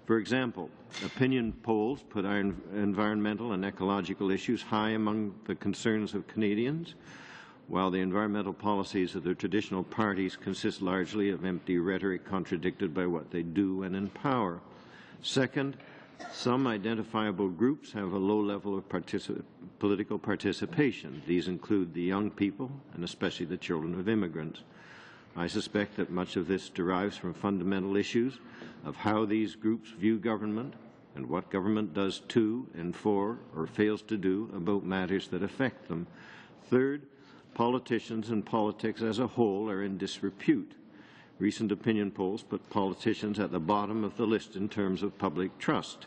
For example, opinion polls put our environmental and ecological issues high among the concerns of Canadians, while the environmental policies of the traditional parties consist largely of empty rhetoric contradicted by what they do when in power. Second, some identifiable groups have a low level of political participation. These include the young people and especially the children of immigrants. I suspect that much of this derives from fundamental issues of how these groups view government and what government does to and for or fails to do about matters that affect them. Third, politicians and politics as a whole are in disrepute. Recent opinion polls put politicians at the bottom of the list in terms of public trust.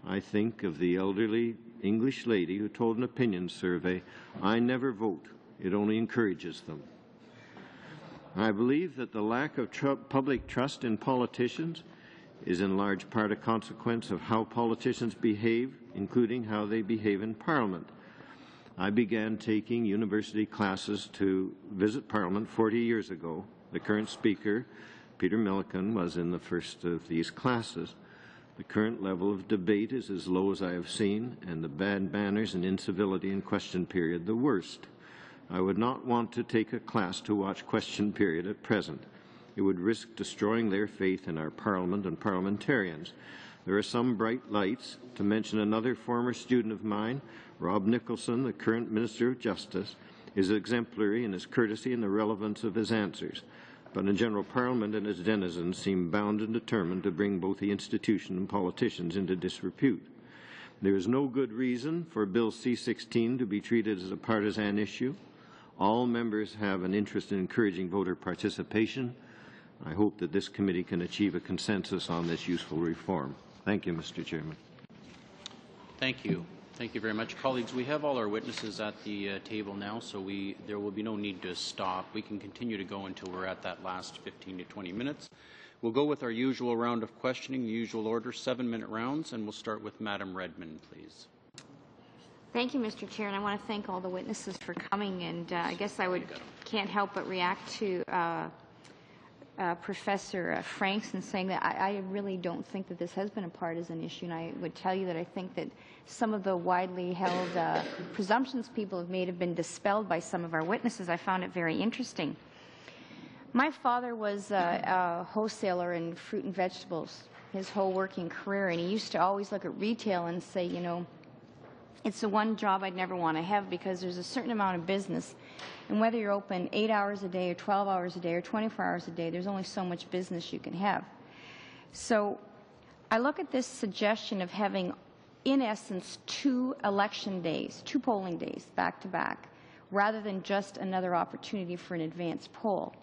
I think of the elderly English lady who told an opinion survey, "I never vote, it only encourages them." I believe that the lack of public trust in politicians is in large part a consequence of how politicians behave, including how they behave in Parliament. I began taking university classes to visit Parliament 40 years ago, The current speaker, Peter Milliken, was in the first of these classes. The current level of debate is as low as I have seen, and the bad manners and incivility in question period the worst. I would not want to take a class to watch question period at present. It would risk destroying their faith in our Parliament and parliamentarians. There are some bright lights. To mention another former student of mine, Rob Nicholson, the current Minister of Justice, is exemplary in his courtesy and the relevance of his answers. But in general, Parliament and its denizens seem bound and determined to bring both the institution and politicians into disrepute. There is no good reason for Bill C-16 to be treated as a partisan issue. All members have an interest in encouraging voter participation. I hope that this committee can achieve a consensus on this useful reform. Thank you, Mr. Chairman. Thank you. Thank you very much. Colleagues, we have all our witnesses at the table now, so there will be no need to stop. We can continue to go until we're at that last 15 to 20 minutes. We'll go with our usual round of questioning, the usual order, 7-minute rounds, and we'll start with Madam Redmond, please. Thank you, Mr. Chair, and I want to thank all the witnesses for coming, and I guess I can't help but react to Professor Franks in saying that I really don't think that this has been a partisan issue, and I would tell you that I think that some of the widely held presumptions people have made have been dispelled by some of our witnesses. I found it very interesting. My father was a wholesaler in fruit and vegetables his whole working career, and he used to always look at retail and say, you know, it's the one job I'd never want to have because there's a certain amount of business, and whether you're open 8 hours a day or 12 hours a day or 24 hours a day, there's only so much business you can have. So I look at this suggestion of having, in essence, 2 election days, 2 polling days back to back, rather than just another opportunity for an advance poll.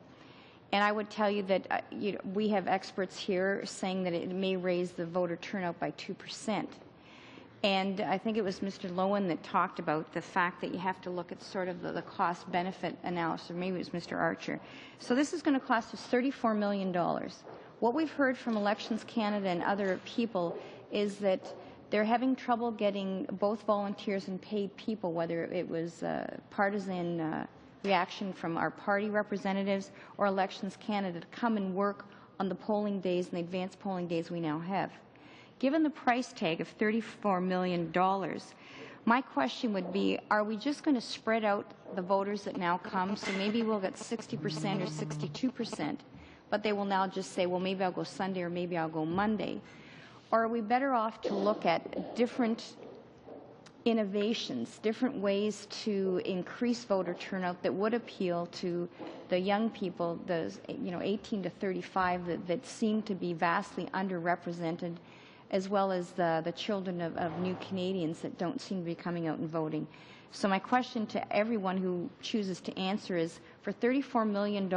And I would tell you that we have experts here saying that it may raise the voter turnout by 2%. And I think it was Mr. Lowen that talked about the fact that you have to look at sort of the cost-benefit analysis, or maybe it was Mr. Archer. So this is going to cost us $34 million. What we've heard from Elections Canada and other people is that they're having trouble getting both volunteers and paid people, whether it was partisan reaction from our party representatives or Elections Canada, to come and work on the polling days and the advanced polling days we now have. Given the price tag of $34 million, my question would be, are we just going to spread out the voters that now come? So maybe we'll get 60% or 62%, but they will now just say, well, maybe I'll go Sunday or maybe I'll go Monday. Or are we better off to look at different innovations, different ways to increase voter turnout that would appeal to the young people, the 18 to 35 that seem to be vastly underrepresented, as well as the children of new Canadians that don't seem to be coming out and voting. So my question to everyone who chooses to answer is, for $34 million,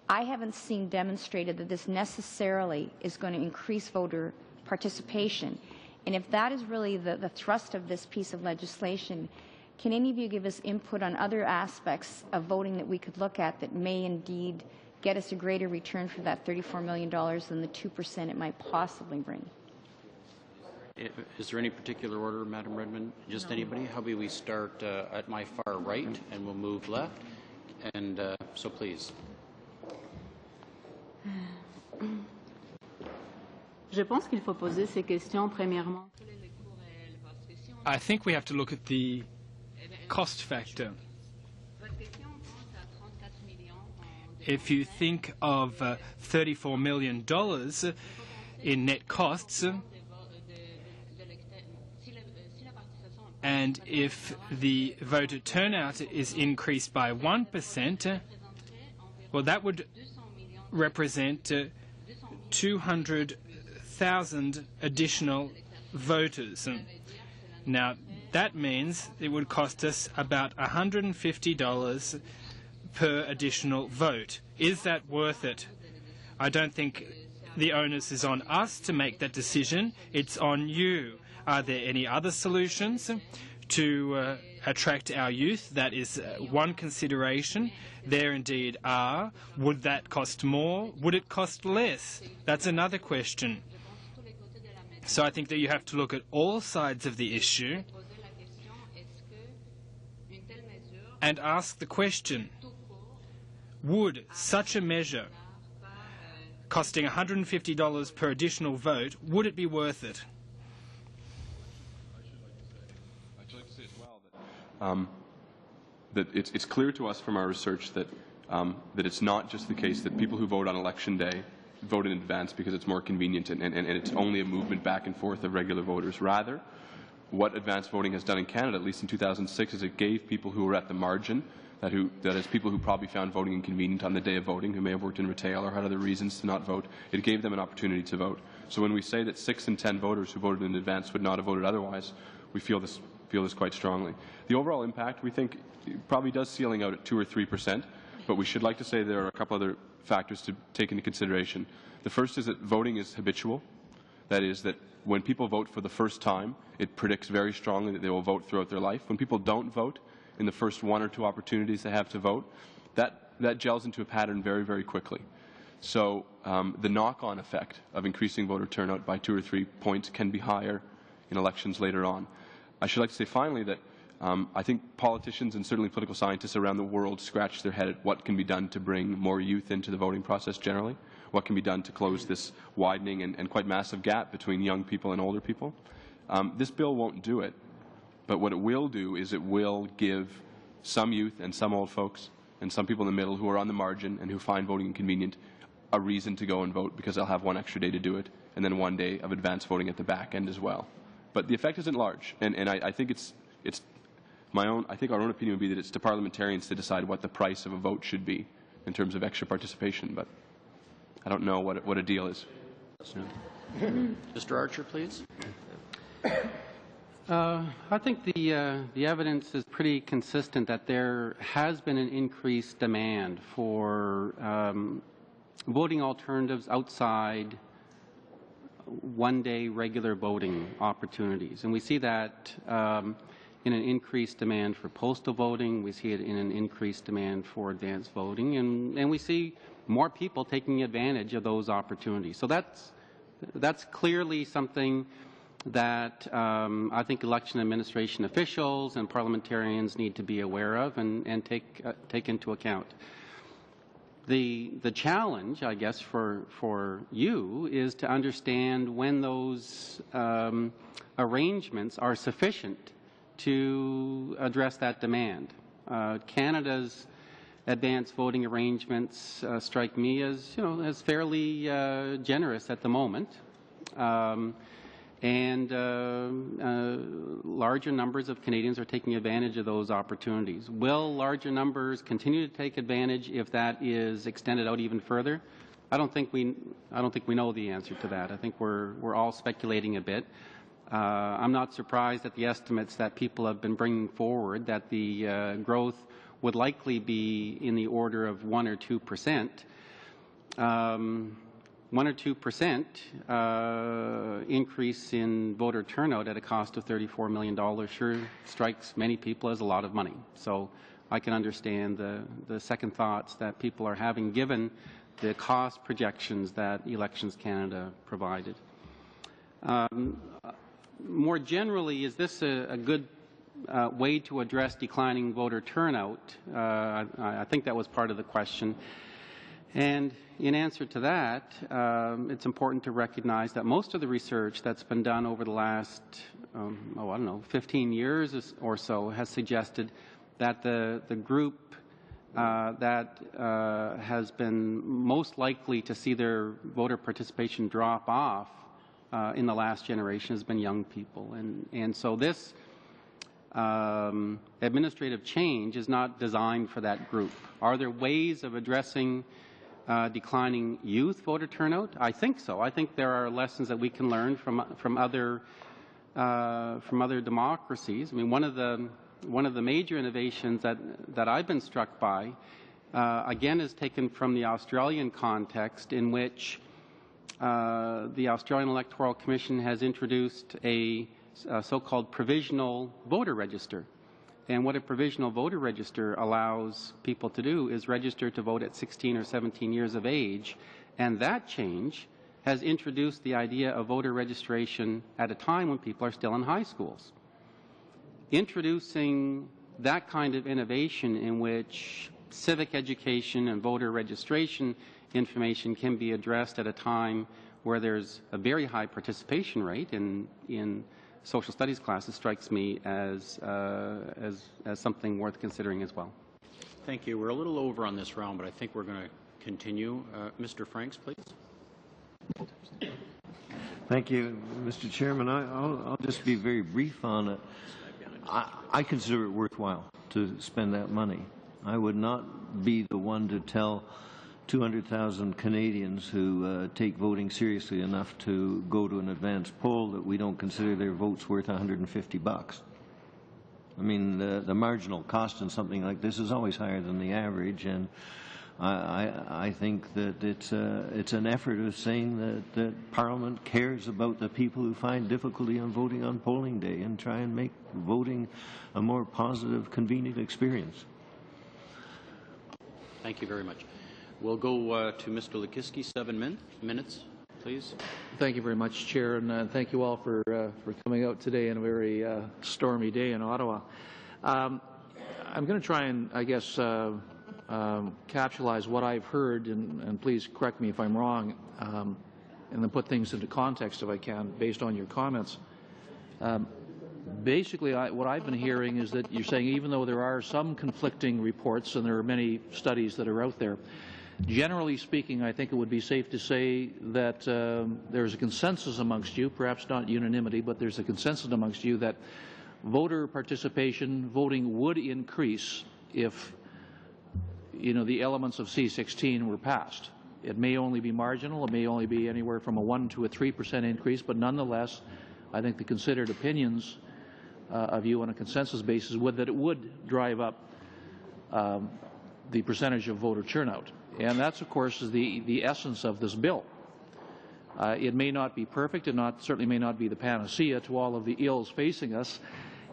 I haven't seen demonstrated that this necessarily is going to increase voter participation. And if that is really the thrust of this piece of legislation, can any of you give us input on other aspects of voting that we could look at that may indeed get us a greater return for that $34 million than the 2% it might possibly bring? Is there any particular order, Madam Redmond? Just anybody? How about we start at my far right and we'll move left? And so please. I think we have to look at the cost factor. If you think of $34 million in net costs, and if the voter turnout is increased by 1%, well, that would represent 200,000 additional voters. Now, that means it would cost us about $150 per additional vote. Is that worth it? I don't think the onus is on us to make that decision. It's on you. Are there any other solutions to attract our youth? That is one consideration. There indeed are. Would that cost more? Would it cost less? That's another question. So I think that you have to look at all sides of the issue and ask the question, would such a measure costing $150 per additional vote, would it be worth it? I'd like to say as well that it's clear to us from our research that that it's not just the case that people who vote on election day vote in advance because it's more convenient and it's only a movement back and forth of regular voters. Rather, what advance voting has done in Canada, at least in 2006, is it gave people who were at the margin, that is people who probably found voting inconvenient on the day of voting, who may have worked in retail or had other reasons to not vote, it gave them an opportunity to vote. So when we say that 6 in 10 voters who voted in advance would not have voted otherwise, we feel this quite strongly. The overall impact, we think, probably does ceiling out at 2 or 3%, but we should like to say there are a couple other factors to take into consideration. The first is that voting is habitual. That is, that when people vote for the first time, it predicts very strongly that they will vote throughout their life. When people don't vote in the first 1 or 2 opportunities they have to vote, that gels into a pattern very, very quickly. So the knock-on effect of increasing voter turnout by 2 or 3 points can be higher in elections later on. I should like to say finally that I think politicians and certainly political scientists around the world scratch their head at what can be done to bring more youth into the voting process generally, what can be done to close this widening and quite massive gap between young people and older people. This bill won't do it, but what it will do is it will give some youth and some old folks and some people in the middle who are on the margin and who find voting inconvenient a reason to go and vote because they'll have 1 extra day to do it and then 1 day of advance voting at the back end as well. But the effect isn't large, and I think I think our own opinion would be that it's to parliamentarians to decide what the price of a vote should be in terms of extra participation, but I don't know what a deal is. Mr. Archer, please. I think the evidence is pretty consistent that there has been an increased demand for voting alternatives outside one-day regular voting opportunities. And we see that in an increased demand for postal voting. We see it in an increased demand for advance voting. And we see more people taking advantage of those opportunities. So that's clearly something that I think election administration officials and parliamentarians need to be aware of and take into account. The challenge, I guess, for you is to understand when those arrangements are sufficient to address that demand. Canada's advance voting arrangements strike me as, as fairly generous at the moment. And larger numbers of Canadians are taking advantage of those opportunities. Will larger numbers continue to take advantage if that is extended out even further? I don't think we know the answer to that. I think we're all speculating a bit. I'm not surprised at the estimates that people have been bringing forward that the growth would likely be in the order of 1 or 2%. 1 or 2% increase in voter turnout at a cost of $34 million sure strikes many people as a lot of money. So I can understand the second thoughts that people are having given the cost projections that Elections Canada provided. More generally, is this a good way to address declining voter turnout? I think that was part of the question. And in answer to that, it's important to recognize that most of the research that's been done over the last, 15 years or so has suggested that the group that has been most likely to see their voter participation drop off in the last generation has been young people. And so this administrative change is not designed for that group. Are there ways of addressing declining youth voter turnout? I think so. I think there are lessons that we can learn from other democracies. I mean, one of the major innovations that I've been struck by, again, is taken from the Australian context, in which the Australian Electoral Commission has introduced a so-called provisional voter register. And what a provisional voter register allows people to do is register to vote at 16 or 17 years of age. And that change has introduced the idea of voter registration at a time when people are still in high schools. Introducing that kind of innovation in which civic education and voter registration information can be addressed at a time where there's a very high participation rate in social studies classes strikes me as something worth considering as well. Thank you. We're a little over on this round, but I think we're going to continue. Mr. Franks, please. Thank you, Mr. Chairman. I'll just be very brief on it. I consider it worthwhile to spend that money. I would not be the one to tell 200,000 Canadians who take voting seriously enough to go to an advanced poll that we don't consider their votes worth $150. I mean, the marginal cost in something like this is always higher than the average, and I think that it's an effort of saying that Parliament cares about the people who find difficulty on voting on polling day and try and make voting a more positive, convenient experience. Thank you very much. We'll go to Mr. Lukiski, 7 minutes, please. Thank you very much, Chair, and thank you all for coming out today on a very stormy day in Ottawa. I'm going to try and, I guess, capsulize what I've heard, and please correct me if I'm wrong, and then put things into context if I can, based on your comments. Basically, what I've been hearing is that you're saying even though there are some conflicting reports, and there are many studies that are out there, generally speaking, I think it would be safe to say that there's a consensus amongst you, perhaps not unanimity, but there's a consensus amongst you that voter participation, voting would increase if, you know, the elements of C-16 were passed. It may only be marginal, it may only be anywhere from a 1 to a 3% increase, but nonetheless, I think the considered opinions of you on a consensus basis would that it would drive up the percentage of voter turnout. And that's, of course, is the essence of this bill. It may not be perfect, and certainly may not be the panacea to all of the ills facing us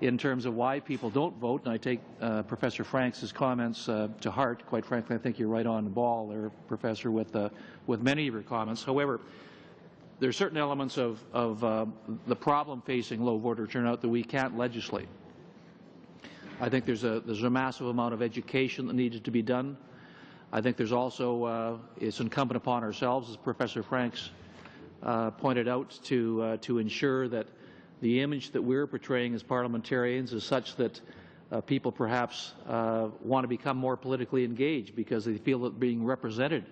in terms of why people don't vote. And I take Professor Franks' comments to heart. Quite frankly, I think you're right on the ball there, Professor, with many of your comments. However, there are certain elements of the problem facing low voter turnout that we can't legislate. I think there's a massive amount of education that needed to be done. I think there's also, it's incumbent upon ourselves, as Professor Franks pointed out, to ensure that the image that we're portraying as parliamentarians is such that people perhaps want to become more politically engaged because they feel that being represented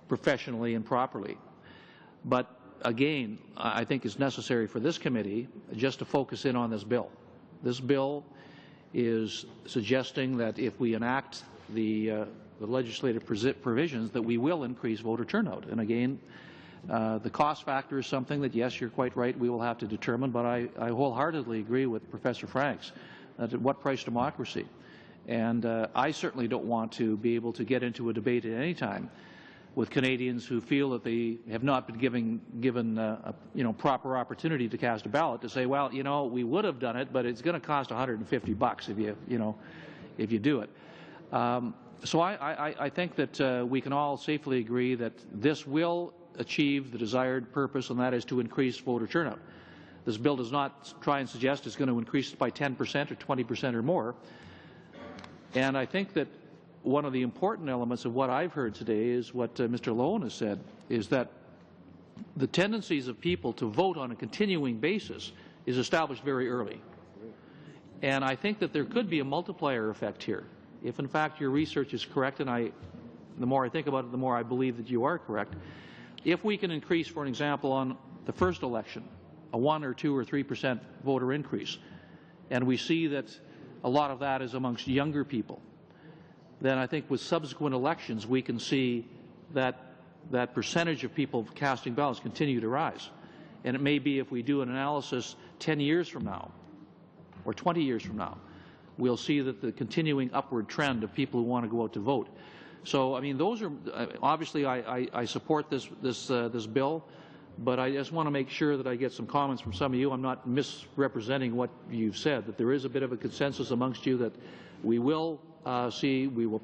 professionally and properly. But again, I think it's necessary for this committee just to focus in on this bill. This bill is suggesting that if we enact the legislative provisions, that we will increase voter turnout. And again, the cost factor is something that, yes, you're quite right, we will have to determine, but I wholeheartedly agree with Professor Franks that at what price democracy? And I certainly don't want to be able to get into a debate at any time with Canadians who feel that they have not been given proper opportunity to cast a ballot, to say, well, you know, we would have done it, but it's going to cost $150 if you do it. So I think that we can all safely agree that this will achieve the desired purpose, and that is to increase voter turnout. This bill does not try and suggest it's going to increase it by 10% or 20% or more. And I think that one of the important elements of what I've heard today is what Mr. Lowen has said, is that the tendencies of people to vote on a continuing basis is established very early. And I think that there could be a multiplier effect here. If, in fact, your research is correct, and the more I think about it, the more I believe that you are correct, if we can increase, for example, on the first election, a 1 or 2 or 3% voter increase, and we see that a lot of that is amongst younger people, then I think with subsequent elections we can see that percentage of people casting ballots continue to rise. And it may be, if we do an analysis 10 years from now or 20 years from now, we'll see that the continuing upward trend of people who want to go out to vote. So, I mean, those are obviously I support this bill, but I just want to make sure that I get some comments from some of you. I'm not misrepresenting what you've said, that there is a bit of a consensus amongst you that we will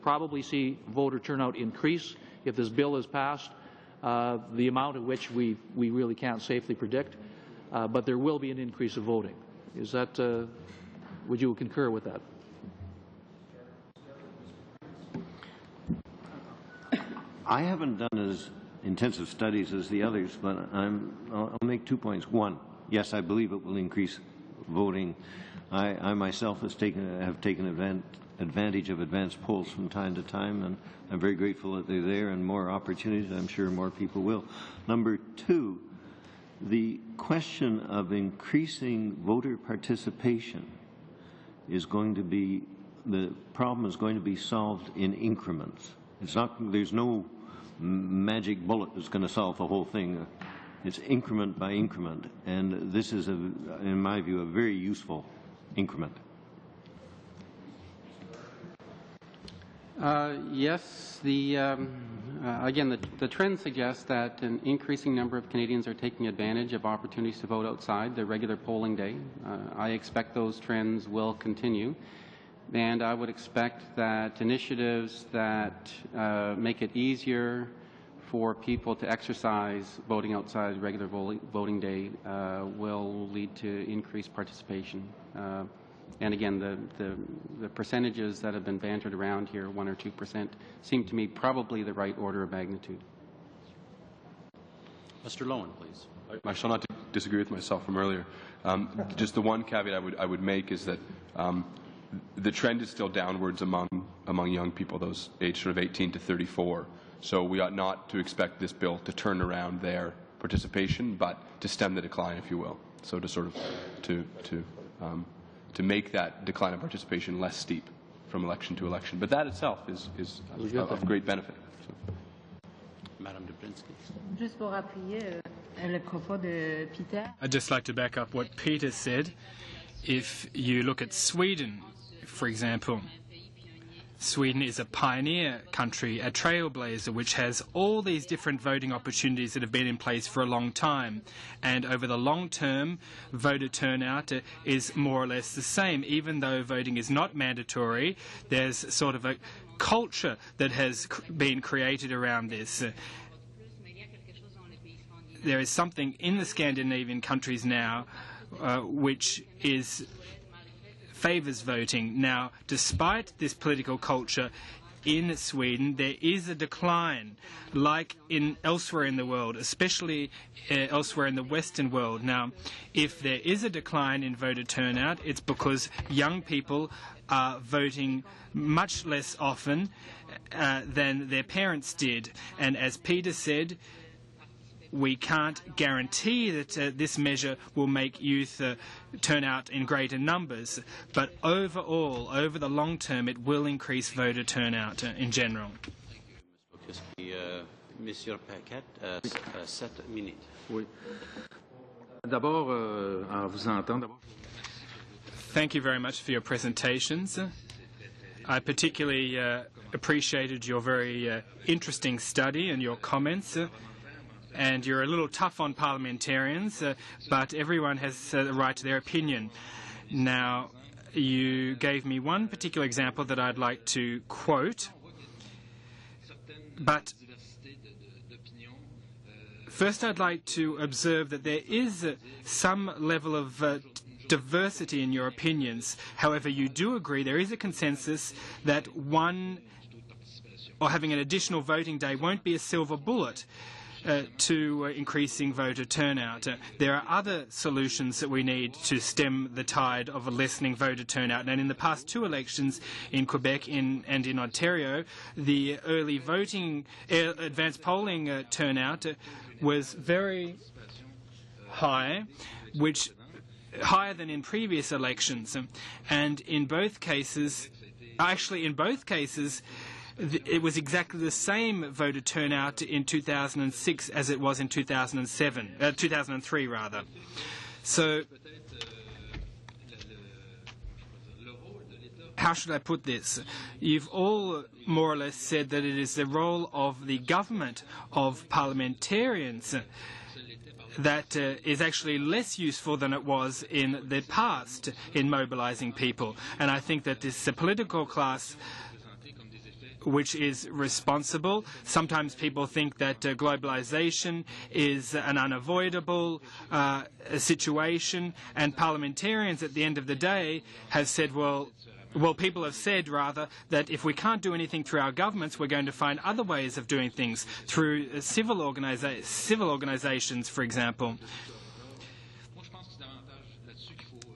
probably see voter turnout increase if this bill is passed, the amount at which we really can't safely predict, but there will be an increase of voting. Is that, would you concur with that? I haven't done as intensive studies as the others, but I'll make 2 points. One, yes, I believe it will increase voting. I myself have taken advantage of advanced polls from time to time, and I'm very grateful that they're there and more opportunities. I'm sure more people will. Number two, the question of increasing voter participation is going to be, the problem is going to be solved in increments. It's not, there's no magic bullet that's going to solve the whole thing. It's increment by increment, and this is, in my view, a very useful increment. Yes, again, the trend suggests that an increasing number of Canadians are taking advantage of opportunities to vote outside the regular polling day. I expect those trends will continue, and I would expect that initiatives that make it easier for people to exercise voting outside regular voting day will lead to increased participation. And again, the percentages that have been bantered around here, 1 or 2%, seem to me probably the right order of magnitude. Mr. Lowen, please. I shall not disagree with myself from earlier. Just the one caveat I would make is that the trend is still downwards among young people, those aged sort of 18 to 34. So we ought not to expect this bill to turn around their participation, but to stem the decline, if you will. So to sort of to make that decline of participation less steep from election to election. But that itself is of great benefit. So. Madame Duplinsky. Juste pour appuyer le propos de Peter. I'd just like to back up what Peter said. If you look at Sweden, for example, Sweden is a pioneer country, a trailblazer, which has all these different voting opportunities that have been in place for a long time. And over the long term, voter turnout is more or less the same. Even though voting is not mandatory, there's sort of a culture that has been created around this. There is something in the Scandinavian countries now which favours voting. Now, despite this political culture in Sweden, there is a decline, like elsewhere in the world, especially elsewhere in the Western world. Now, if there is a decline in voter turnout, it's because young people are voting much less often than their parents did. And as Peter said, we can't guarantee that this measure will make youth turn out in greater numbers, but overall, over the long term, it will increase voter turnout in general. Monsieur Paquette, 7 minutes. Oui. D'abord, en vous entendant. Thank you very much for your presentations. I particularly appreciated your very interesting study and your comments. And you're a little tough on parliamentarians, but everyone has the right to their opinion. Now, you gave me one particular example that I'd like to quote, but first I'd like to observe that there is some level of diversity in your opinions. However, you do agree there is a consensus that having an additional voting day won't be a silver bullet to increasing voter turnout. There are other solutions that we need to stem the tide of a lessening voter turnout. And in the past 2 elections in Quebec and in Ontario, the early voting, advanced polling turnout was very high, which higher than in previous elections. And in both cases, it was exactly the same voter turnout in 2006 as it was in 2003 rather. So, how should I put this? You've all more or less said that it is the role of the government, of parliamentarians, that is actually less useful than it was in the past in mobilizing people. And I think that this political class which is responsible. Sometimes people think that globalization is an unavoidable situation, and parliamentarians at the end of the day have said, well, well, people have said, rather, that if we can't do anything through our governments, we're going to find other ways of doing things, through civil organisations, for example.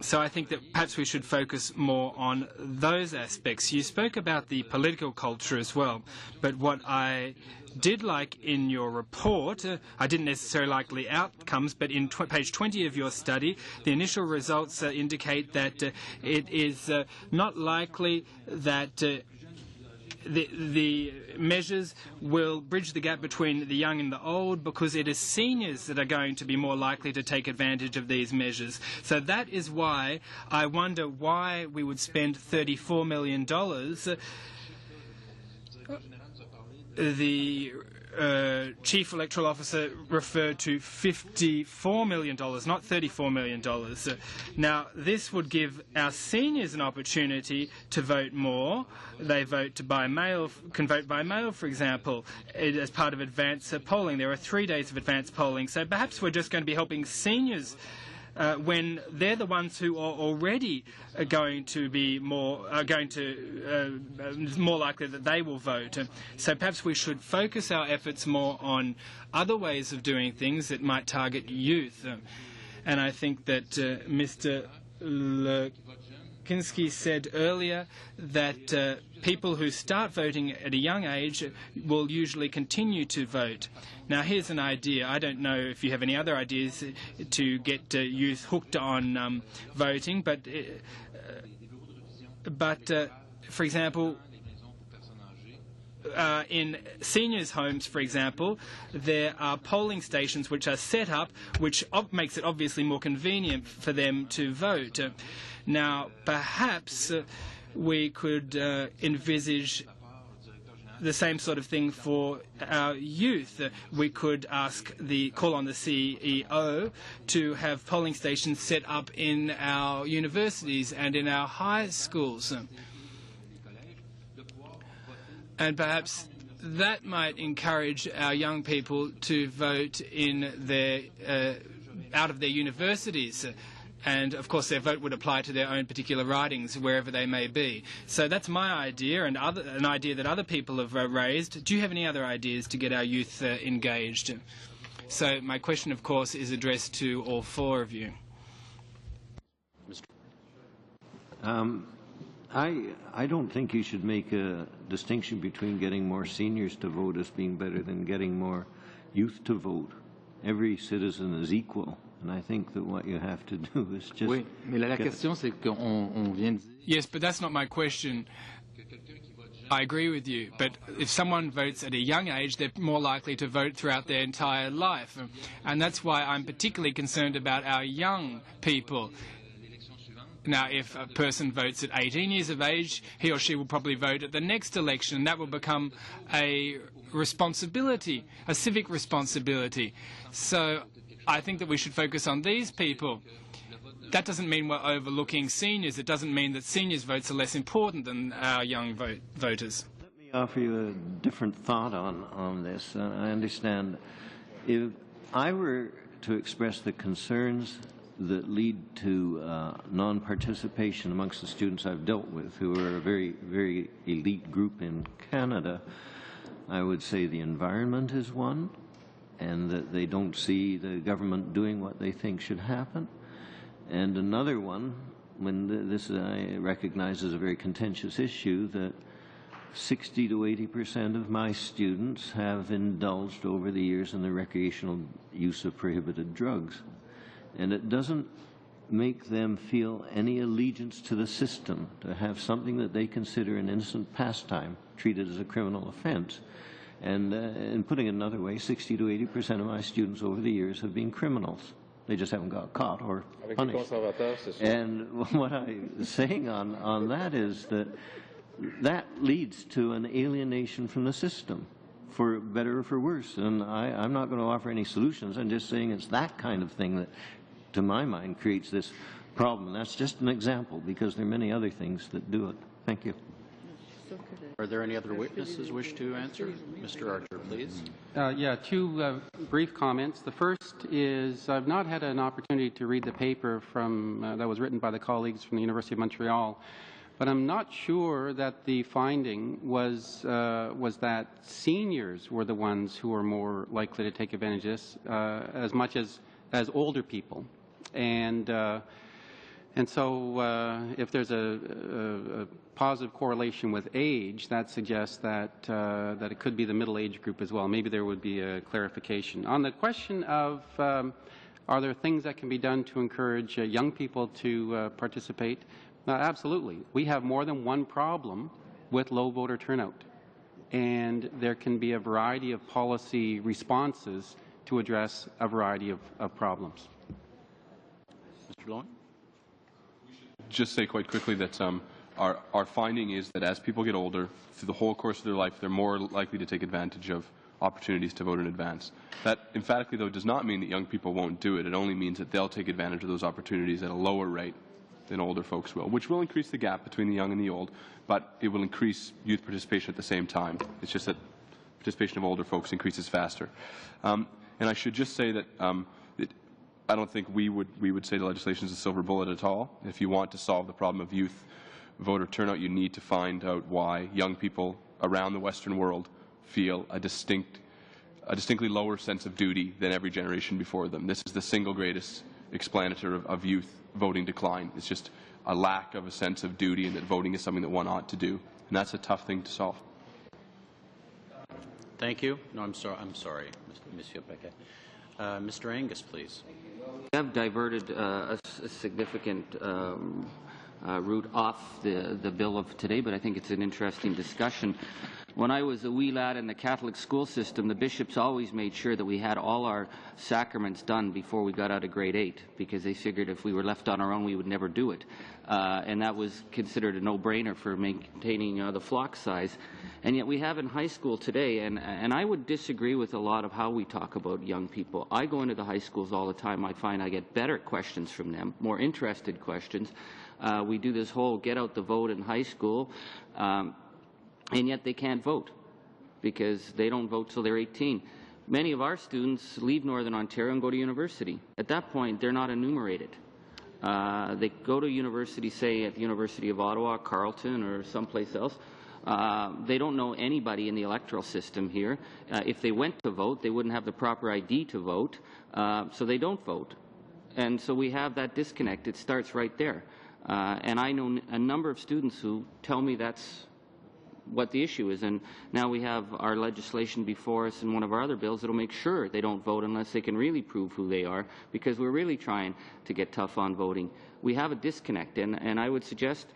So I think that perhaps we should focus more on those aspects. You spoke about the political culture as well, but what I did like in your report, I didn't necessarily like the outcomes, but in page 20 of your study, the initial results indicate that it is not likely that the measures will bridge the gap between the young and the old, because it is seniors that are going to be more likely to take advantage of these measures. So that is why I wonder why we would spend $34 million. The Chief Electoral Officer referred to $54 million, not $34 million. Now, this would give our seniors an opportunity to vote more. They vote by mail, can vote by mail, for example, as part of advance polling. There are 3 days of advance polling, so perhaps we're just going to be helping seniors when they're the ones who are already going to be more likely that they will vote. So perhaps we should focus our efforts more on other ways of doing things that might target youth. And I think that Mr. Kinski said earlier that people who start voting at a young age will usually continue to vote. Now, here's an idea. I don't know if you have any other ideas to get youth hooked on voting, but for example, in seniors' homes, for example, there are polling stations which are set up, which makes it obviously more convenient for them to vote. Now, perhaps we could envisage the same sort of thing for our youth. We could call on the CEO to have polling stations set up in our universities and in our high schools. And perhaps that might encourage our young people to vote in out of their universities. And, of course, their vote would apply to their own particular ridings, wherever they may be. So that's my idea, and an idea that other people have raised. Do you have any other ideas to get our youth engaged? So my question, of course, is addressed to all four of you. I don't think you should make a distinction between getting more seniors to vote as being better than getting more youth to vote. Every citizen is equal. And I think that what you have to do is just... Oui, mais la question, c'est qu'on vient de dire... Yes, but that's not my question. I agree with you, but if someone votes at a young age, they're more likely to vote throughout their entire life. And that's why I'm particularly concerned about our young people. Now, if a person votes at 18 years of age, he or she will probably vote at the next election, and that will become a responsibility, a civic responsibility. So I think that we should focus on these people. That doesn't mean we're overlooking seniors. It doesn't mean that seniors' votes are less important than our young voters. Let me offer you a different thought on this. I understand. If I were to express the concerns that lead to non-participation amongst the students I've dealt with, who are a very, very elite group in Canada, I would say the environment is one, and that they don't see the government doing what they think should happen. And another one, when this I recognize as a very contentious issue, that 60 to 80% of my students have indulged over the years in the recreational use of prohibited drugs. And it doesn't make them feel any allegiance to the system to have something that they consider an innocent pastime treated as a criminal offense. And in putting it another way, 60 to 80% of my students over the years have been criminals. They just haven't got caught or punished. And what I'm saying on that is that that leads to an alienation from the system, for better or for worse. And I'm not going to offer any solutions. I'm just saying it's that kind of thing that, to my mind, creates this problem. And that's just an example, because there are many other things that do it. Thank you. Are there any other witnesses wish to answer? Mr. Archer, please. Yeah, two brief comments. The first is I've not had an opportunity to read the paper from that was written by the colleagues from the University of Montreal, But I'm not sure that the finding was that seniors were the ones who were more likely to take advantage of this as much as older people. And so if there's a positive correlation with age, that suggests that it could be the middle age group as well. Maybe there would be a clarification. On the question of are there things that can be done to encourage young people to participate? Absolutely. We have more than one problem with low voter turnout, and there can be a variety of policy responses to address a variety of problems. Mr. Long? Just say quite quickly that our finding is that as people get older, through the whole course of their life, they're more likely to take advantage of opportunities to vote in advance. That emphatically, though, does not mean that young people won't do it. It only means that they'll take advantage of those opportunities at a lower rate than older folks will, which will increase the gap between the young and the old, but it will increase youth participation at the same time. It's just that participation of older folks increases faster. And I should just say that I don't think we would say the legislation is a silver bullet at all. If you want to solve the problem of youth voter turnout, you need to find out why young people around the Western world feel a distinctly lower sense of duty than every generation before them. This is the single greatest explanator of youth voting decline. It's just a lack of a sense of duty, and that voting is something that one ought to do. And that's a tough thing to solve. Thank you. No, I'm sorry, Monsieur Paquet. Mr. Angus, please. We have diverted a significant route off the bill of today, but I think it's an interesting discussion. When I was a wee lad in the Catholic school system, the bishops always made sure that we had all our sacraments done before we got out of grade 8, because they figured if we were left on our own, we would never do it. And that was considered a no-brainer for maintaining the flock size. And yet we have in high school today, and I would disagree with a lot of how we talk about young people. I go into the high schools all the time. I find I get better questions from them, more interested questions. We do this whole get out the vote in high school. And yet they can't vote because they don't vote till they're 18. Many of our students leave Northern Ontario and go to university. At that point, they're not enumerated. They go to university, say at the University of Ottawa, Carleton, or someplace else. They don't know anybody in the electoral system here. If they went to vote, they wouldn't have the proper ID to vote, so they don't vote. And so we have that disconnect. It starts right there. And I know a number of students who tell me that's what the issue is, and now we have our legislation before us and one of our other bills that will make sure they don't vote unless they can really prove who they are, because we're really trying to get tough on voting. We have a disconnect, and I would suggest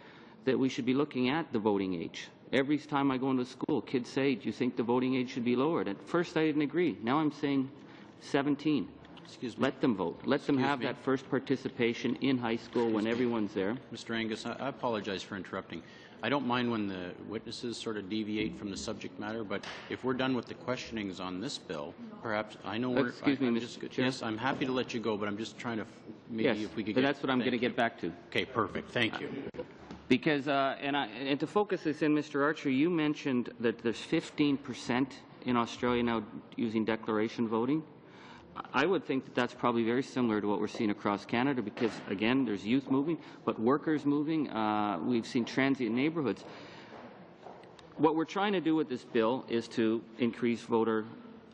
that we should be looking at the voting age. Every time I go into school, kids say, do you think the voting age should be lowered? At first I didn't agree. Now I'm saying 17. Excuse me. Let them vote. Let them have that first participation in high school when everyone's there. Mr. Angus, I apologize for interrupting. I don't mind when the witnesses sort of deviate from the subject matter, but if we're done with the questionings on this bill, perhaps I know we're... Excuse me, Mr. Chair. Yes, I'm happy to let you go, but I'm just trying to maybe Yes, if we could but get... that's what I'm going to get back to. Okay, perfect. Thank you. Because, and to focus this in, Mr. Archer, you mentioned that there's 15% in Australia now using declaration voting. I would think that that's probably very similar to what we're seeing across Canada because, again, there's youth moving, but workers moving. We've seen transient neighborhoods. What we're trying to do with this bill is to increase voter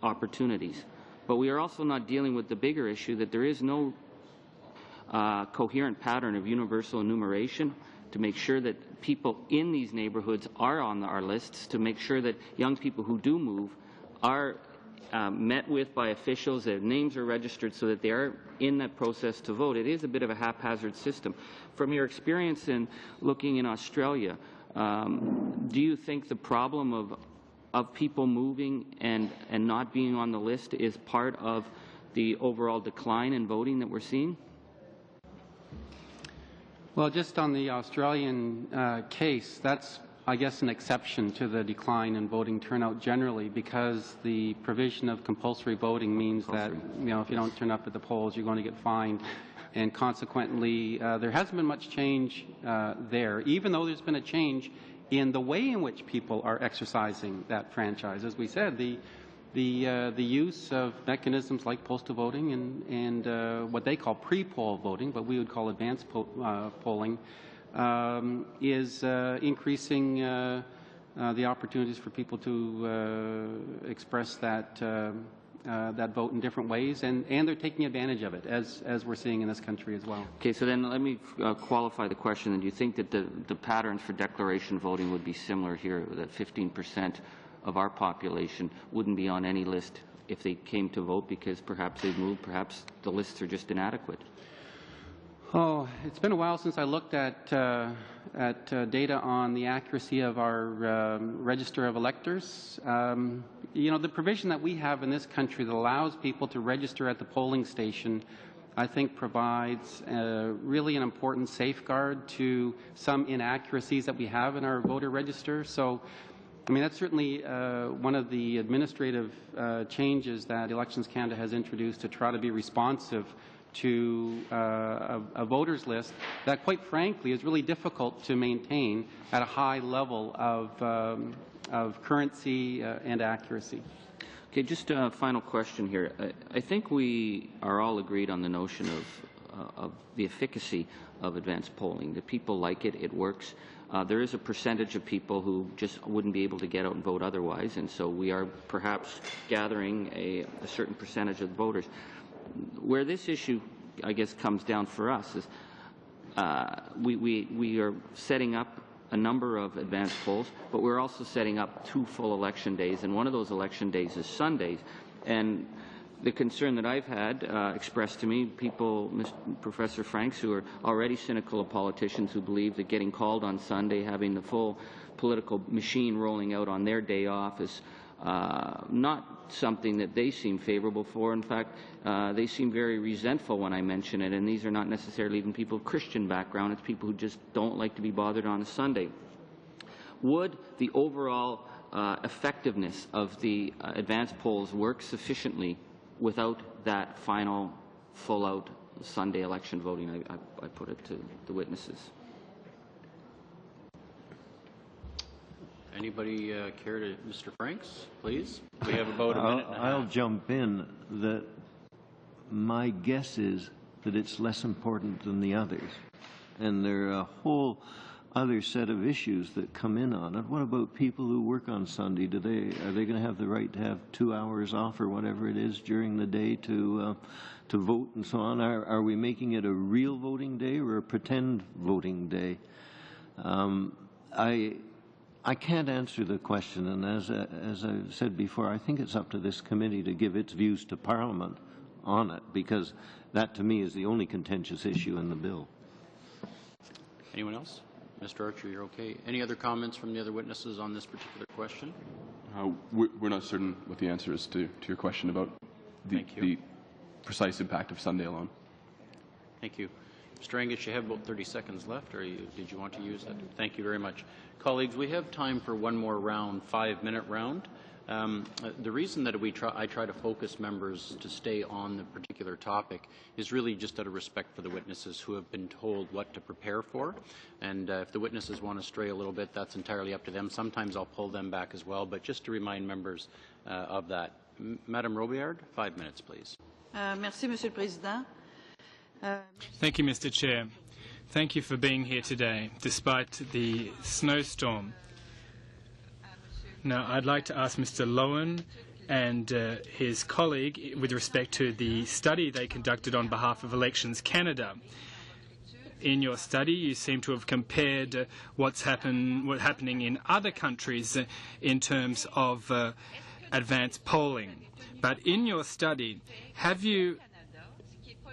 opportunities. But we are also not dealing with the bigger issue that there is no coherent pattern of universal enumeration to make sure that people in these neighborhoods are on our lists, to make sure that young people who do move are met with by officials, their names are registered so that they are in that process to vote. It is a bit of a haphazard system. From your experience in looking in Australia, do you think the problem of people moving and not being on the list is part of the overall decline in voting that we're seeing? Well, just on the Australian case, that's I guess an exception to the decline in voting turnout generally, because the provision of compulsory voting means that if you don't turn up at the polls, you're going to get fined, and consequently, there hasn't been much change there, even though there's been a change in the way in which people are exercising that franchise. As we said, the use of mechanisms like postal voting and what they call pre-poll voting, but we would call advanced polling. is increasing the opportunities for people to express that vote in different ways, and they're taking advantage of it, as we're seeing in this country as well. Okay, so then let me qualify the question. Do you think that the patterns for declaration voting would be similar here, that 15% of our population wouldn't be on any list if they came to vote because perhaps they've moved, perhaps the lists are just inadequate? Oh, it's been a while since I looked at data on the accuracy of our register of electors. You know, the provision that we have in this country that allows people to register at the polling station, I think provides really an important safeguard to some inaccuracies that we have in our voter register. So, I mean, that's certainly one of the administrative changes that Elections Canada has introduced to try to be responsive to a voters list that, quite frankly, is really difficult to maintain at a high level of currency and accuracy. Okay, just a final question here. I think we are all agreed on the notion of the efficacy of advanced polling. The people like it, it works. There is a percentage of people who just wouldn't be able to get out and vote otherwise, and so we are perhaps gathering a certain percentage of the voters. Where this issue, I guess, comes down for us is we are setting up a number of advanced polls, but we're also setting up 2 full election days, and one of those election days is Sundays. And the concern that I've had expressed to me, people, Professor Franks, who are already cynical of politicians who believe that getting called on Sunday, having the full political machine rolling out on their day off is not something that they seem favorable for. In fact, they seem very resentful when I mention it, and these are not necessarily even people of Christian background. It's people who just don't like to be bothered on a Sunday. Would the overall effectiveness of the advanced polls work sufficiently without that final full-out Sunday election voting? I put it to the witnesses. Anybody care to, Mr. Franks, please? We have about a minute and a half. I'll jump in that my guess is that it's less important than the others. And there are a whole other set of issues that come in on it. What about people who work on Sunday? Are they going to have the right to have 2 hours off or whatever it is during the day to vote and so on? Are we making it a real voting day or a pretend voting day? I can't answer the question, and as I've said before, I think it's up to this committee to give its views to Parliament on it, because that, to me, is the only contentious issue in the bill. Anyone else? Mr. Archer, you're okay. Any other comments from the other witnesses on this particular question? We're not certain what the answer is to your question about the precise impact of Sunday alone. Thank you. Mr. Angus, you have about 30 seconds left, or did you want to use that? Thank you very much. Colleagues, we have time for one more round, 5-minute round. The reason that I try to focus members to stay on the particular topic is really just out of respect for the witnesses who have been told what to prepare for. And if the witnesses want to stray a little bit, that's entirely up to them. Sometimes I'll pull them back as well, but just to remind members of that. Madame Robillard, 5 minutes, please. Merci, Monsieur le Président. Thank you, Mr. Chair. Thank you for being here today, despite the snowstorm. Now, I'd like to ask Mr. Lowen and his colleague with respect to the study they conducted on behalf of Elections Canada. In your study, you seem to have compared what's happening in other countries in terms of advanced polling. But in your study, have you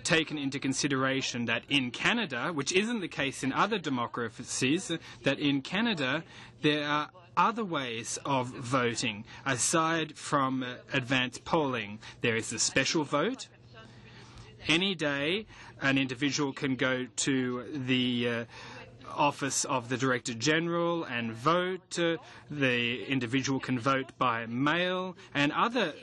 taken into consideration that in Canada, which isn't the case in other democracies, that in Canada there are other ways of voting aside from advanced polling? There is the special vote. Any day an individual can go to the office of the Director General and vote. The individual can vote by mail, and other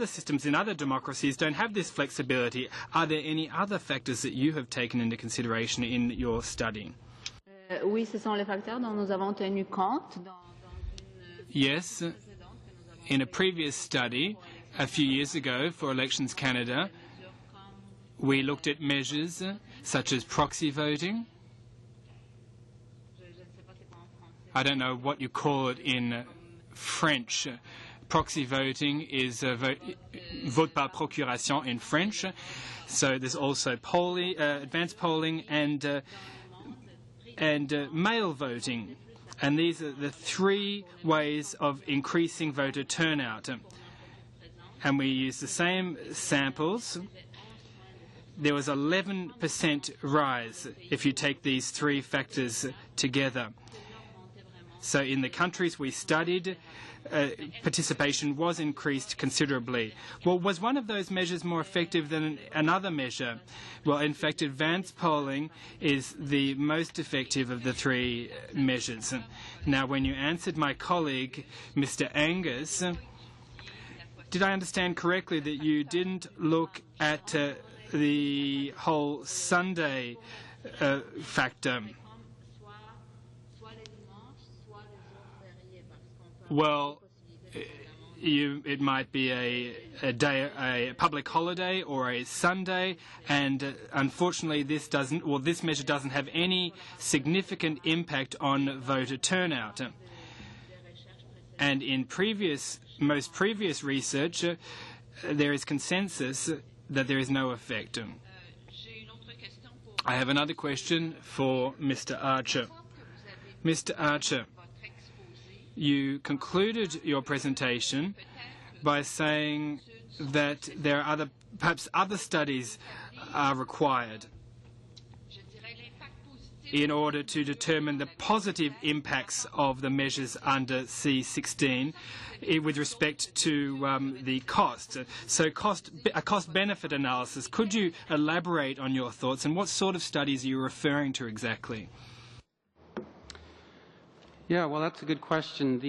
systems in other democracies don't have this flexibility. Are there any other factors that you have taken into consideration in your study? Oui, ce sont les facteurs dont nous avons tenu compte. Yes. In a previous study, a few years ago for Elections Canada, we looked at measures such as proxy voting. I don't know what you call it in French. Proxy voting is vote par procuration in French. So there's also polling, advanced polling, and mail voting. And these are the three ways of increasing voter turnout. And we use the same samples. There was 11% rise if you take these three factors together. So in the countries we studied, participation was increased considerably. Well, was one of those measures more effective than another measure? Well, in fact, advanced polling is the most effective of the three measures. Now, when you answered my colleague, Mr. Angus, did I understand correctly that you didn't look at the whole Sunday factor? Well, it might be a public holiday or a Sunday, and unfortunately this measure doesn't have any significant impact on voter turnout. And in most previous research, there is consensus that there is no effect. I have another question for Mr. Archer. Mr. Archer, you concluded your presentation by saying that there are perhaps other studies are required in order to determine the positive impacts of the measures under C16 with respect to the cost. So a cost-benefit analysis. Could you elaborate on your thoughts, and what sort of studies are you referring to exactly? Yeah, well, that's a good question.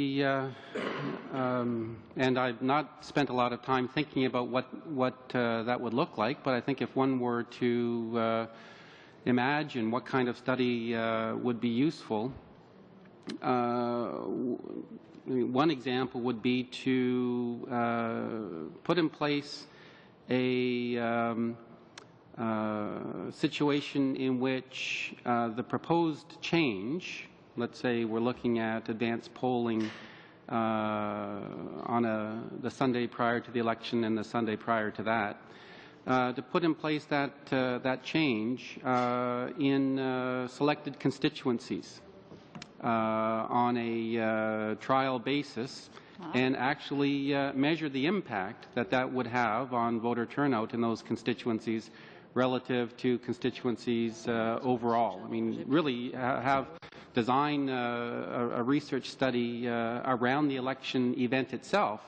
And I've not spent a lot of time thinking about what that would look like, but I think if one were to imagine what kind of study would be useful, one example would be to put in place a situation in which the proposed change, let's say we're looking at advanced polling on the Sunday prior to the election and the Sunday prior to that, to put in place that change in selected constituencies on a trial basis, and actually measure the impact that would have on voter turnout in those constituencies relative to constituencies overall. I mean, really design a research study around the election event itself,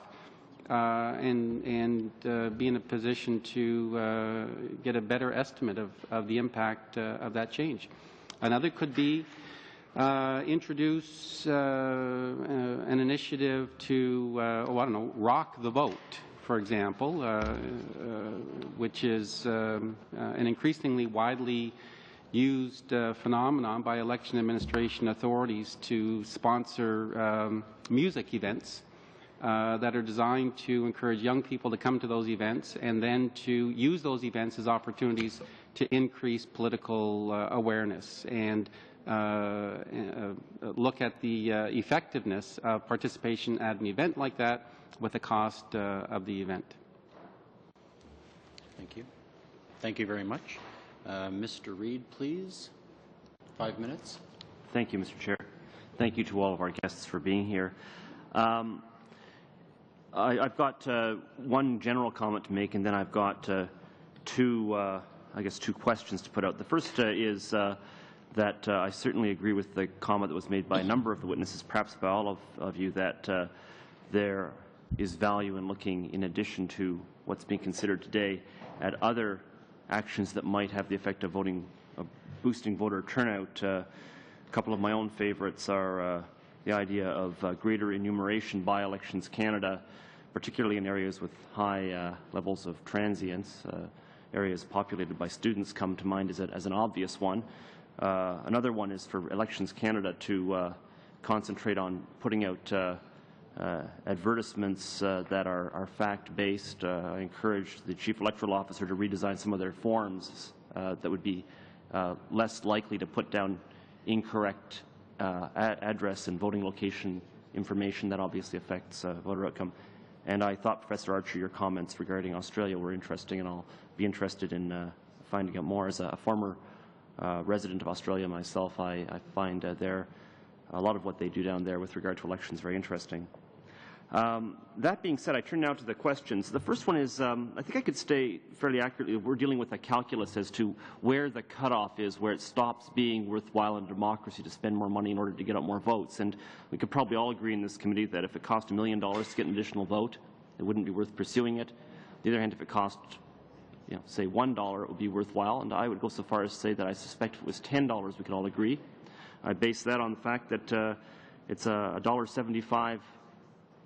and be in a position to get a better estimate of the impact of that change. Another could be introduce an initiative to, rock the vote, for example, which is an increasingly widely used phenomenon by election administration authorities to sponsor music events that are designed to encourage young people to come to those events, and then to use those events as opportunities to increase political awareness and look at the effectiveness of participation at an event like that with the cost of the event. Thank you. Thank you very much. Mr. Reid, please. 5 minutes. Thank you, Mr. Chair. Thank you to all of our guests for being here. I've got one general comment to make, and then I've got two questions to put out. The first is that I certainly agree with the comment that was made by a number of the witnesses, perhaps by all of you, that there is value in looking, in addition to what's being considered today, at other actions that might have the effect of boosting voter turnout. A couple of my own favorites are the idea of greater enumeration by Elections Canada, particularly in areas with high levels of transience. Areas populated by students come to mind as an obvious one. Another one is for Elections Canada to concentrate on putting out advertisements that are fact-based. I encourage the Chief Electoral Officer to redesign some of their forms that would be less likely to put down incorrect address and voting location information that obviously affects voter outcome. And I thought, Professor Archer, your comments regarding Australia were interesting, and I'll be interested in finding out more. As a former resident of Australia myself, I find a lot of what they do down there with regard to elections very interesting. That being said, I turn now to the questions. The first one is, I think I could say fairly accurately, we're dealing with a calculus as to where the cutoff is, where it stops being worthwhile in a democracy to spend more money in order to get out more votes. And we could probably all agree in this committee that if it cost $1 million to get an additional vote, it wouldn't be worth pursuing it. On the other hand, if it cost, say $1, it would be worthwhile. And I would go so far as to say that I suspect if it was $10, we could all agree. I base that on the fact that it's a $1.75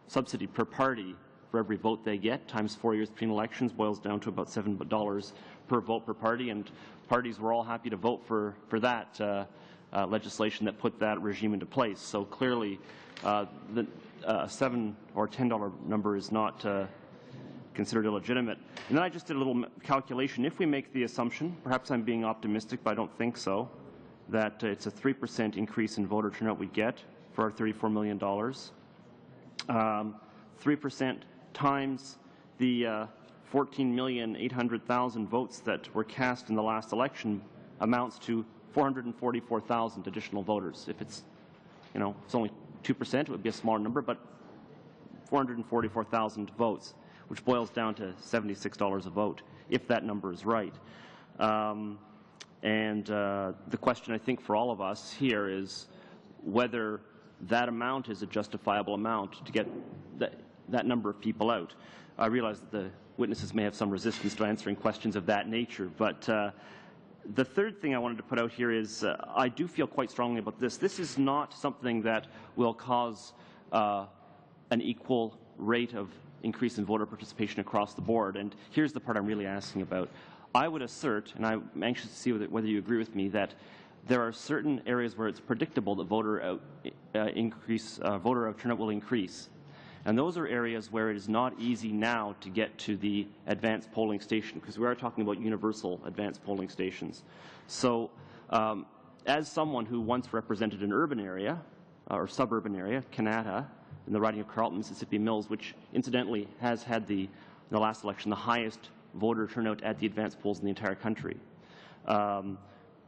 subsidy per party for every vote they get, times 4 years between elections, boils down to about $7 per vote per party, and parties were all happy to vote for that legislation that put that regime into place. So clearly, the $7 or $10 number is not considered illegitimate. And then I just did a little calculation. If we make the assumption, perhaps I'm being optimistic, but I don't think so, that it's a 3% increase in voter turnout we get for our $34 million. 3% times the 14,800,000 votes that were cast in the last election amounts to 444,000 additional voters. If it's, it's only 2%, it would be a smaller number, but 444,000 votes, which boils down to $76 a vote, if that number is right. The question, I think, for all of us here is whether that amount is a justifiable amount to get that number of people out. I realize that the witnesses may have some resistance to answering questions of that nature, but the third thing I wanted to put out here is I do feel quite strongly about this. This is not something that will cause an equal rate of increase in voter participation across the board, and here's the part I'm really asking about. I would assert, and I'm anxious to see whether you agree with me, that there are certain areas where it's predictable that voter turnout will increase. And those are areas where it is not easy now to get to the advanced polling station, because we are talking about universal advanced polling stations. So as someone who once represented an urban area, or suburban area, Kanata, in the riding of Carleton, Mississippi Mills, which incidentally has had in the last election, the highest voter turnout at the advanced polls in the entire country.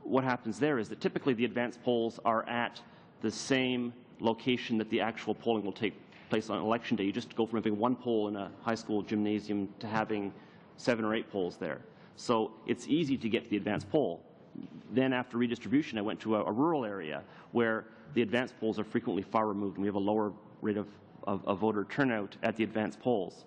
What happens there is that typically the advanced polls are at the same location that the actual polling will take place on election day. You just go from having one poll in a high school gymnasium to having 7 or 8 polls there. So it's easy to get to the advanced poll. Then after redistribution, I went to a rural area where the advanced polls are frequently far removed, and we have a lower rate of voter turnout at the advanced polls.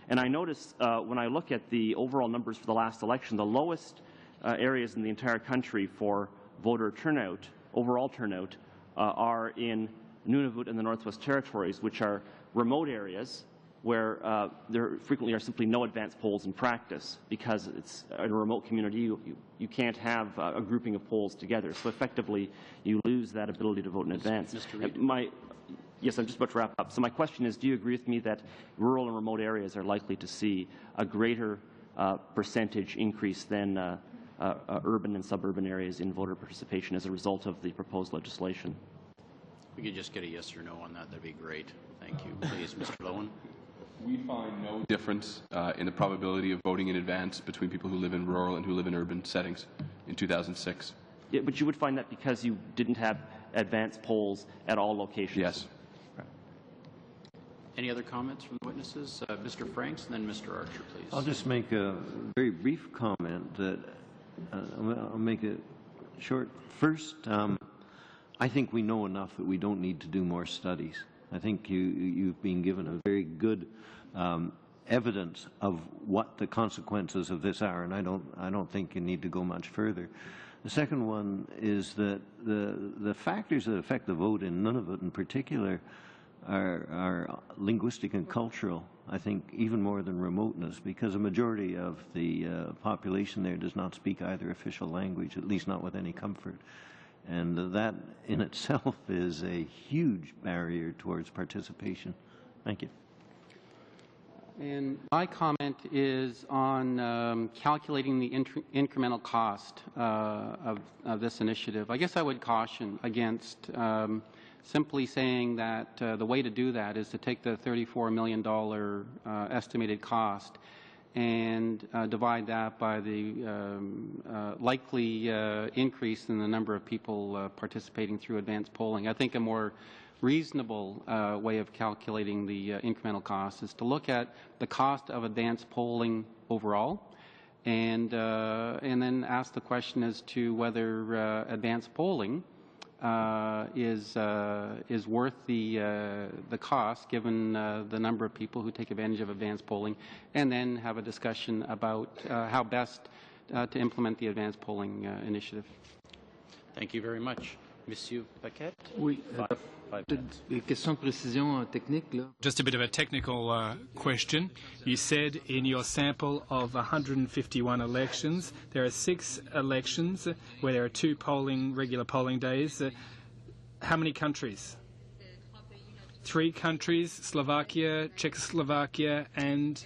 And I noticed when I look at the overall numbers for the last election, the lowest areas in the entire country for voter turnout, overall turnout, are in Nunavut and the Northwest Territories, which are remote areas where there frequently are simply no advanced polls in practice, because it's in a remote community. You can't have a grouping of polls together. So effectively, you lose that ability to vote in advance. Mr. Reid. Yes, I'm just about to wrap up. So my question is, do you agree with me that rural and remote areas are likely to see a greater percentage increase than urban and suburban areas in voter participation as a result of the proposed legislation? We could just get a yes or no on that. That'd be great. Thank you. Please, Mr. Lowen. We find no difference in the probability of voting in advance between people who live in rural and who live in urban settings in 2006. Yeah, but you would find that because you didn't have advanced polls at all locations? Yes. Any other comments from the witnesses? Mr. Franks and then Mr. Archer, please. I'll just make a very brief comment that I'll make it short. First, I think we know enough that we don't need to do more studies. I think you've been given a very good evidence of what the consequences of this are, and I don't think you need to go much further. The second one is that the factors that affect the vote in Nunavut in particular are linguistic and cultural, I think, even more than remoteness, because a majority of the population there does not speak either official language, at least not with any comfort. And that in itself is a huge barrier towards participation. Thank you. And my comment is on calculating the incremental cost of this initiative. I guess I would caution against simply saying that the way to do that is to take the $34 million estimated cost and divide that by the likely increase in the number of people participating through advanced polling. I think a more reasonable way of calculating the incremental cost is to look at the cost of advanced polling overall, and then ask the question as to whether advanced polling is worth the cost given the number of people who take advantage of advanced polling, and then have a discussion about how best to implement the advanced polling initiative. Thank you very much. Monsieur Paquette? Oui. Question de précision technique, là. Just a bit of a technical question. You said in your sample of 151 elections, there are 6 elections where there are 2 regular polling days. How many countries? 3 countries, Slovakia, Czechoslovakia, and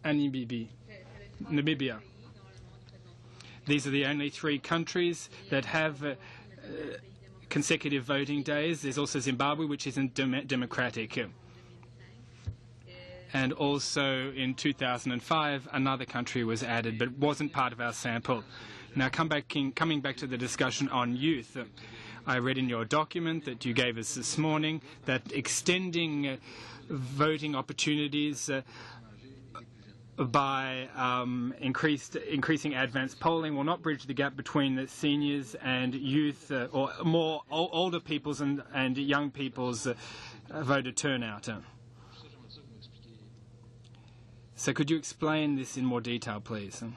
Namibia. These are the only 3 countries that have consecutive voting days. There's also Zimbabwe, which isn't democratic. And also in 2005, another country was added, but wasn't part of our sample. Now, coming back to the discussion on youth, I read in your document that you gave us this morning that extending voting opportunities by increasing advanced polling will not bridge the gap between the seniors and youth or more older people's and young people's voter turnout. So could you explain this in more detail, please? The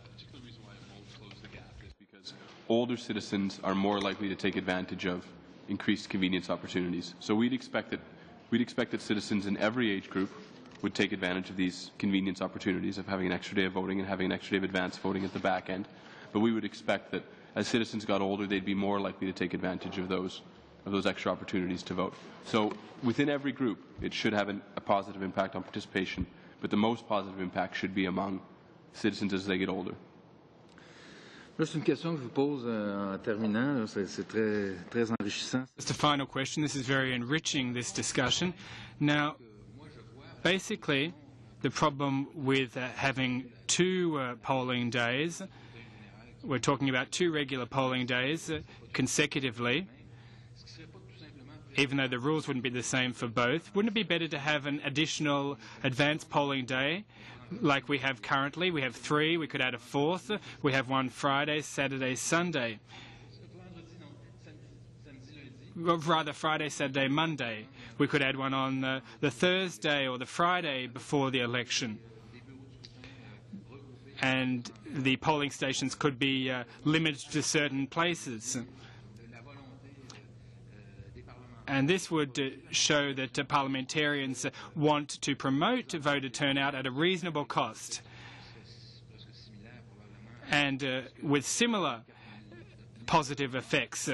particular reason why it won't close the gap is because older citizens are more likely to take advantage of increased convenience opportunities. So we'd expect that citizens in every age group would take advantage of these convenience opportunities of having an extra day of voting and having an extra day of advanced voting at the back end. But we would expect that as citizens got older, they'd be more likely to take advantage of those extra opportunities to vote. So within every group, it should have a positive impact on participation, but the most positive impact should be among citizens as they get older. Juste une question que je vous pose en terminant, c'est très enrichissant. Just a final question. This is very enriching, this discussion. Now, basically, the problem with having 2 polling days, we're talking about 2 regular polling days consecutively, even though the rules wouldn't be the same for both. Wouldn't it be better to have an additional advanced polling day like we have currently? We have 3, we could add a 4th. We have one Friday, Saturday, Sunday. Rather Friday, Saturday, Monday. We could add one on the Thursday or the Friday before the election. And the polling stations could be limited to certain places. And this would show that parliamentarians want to promote voter turnout at a reasonable cost and with similar positive effects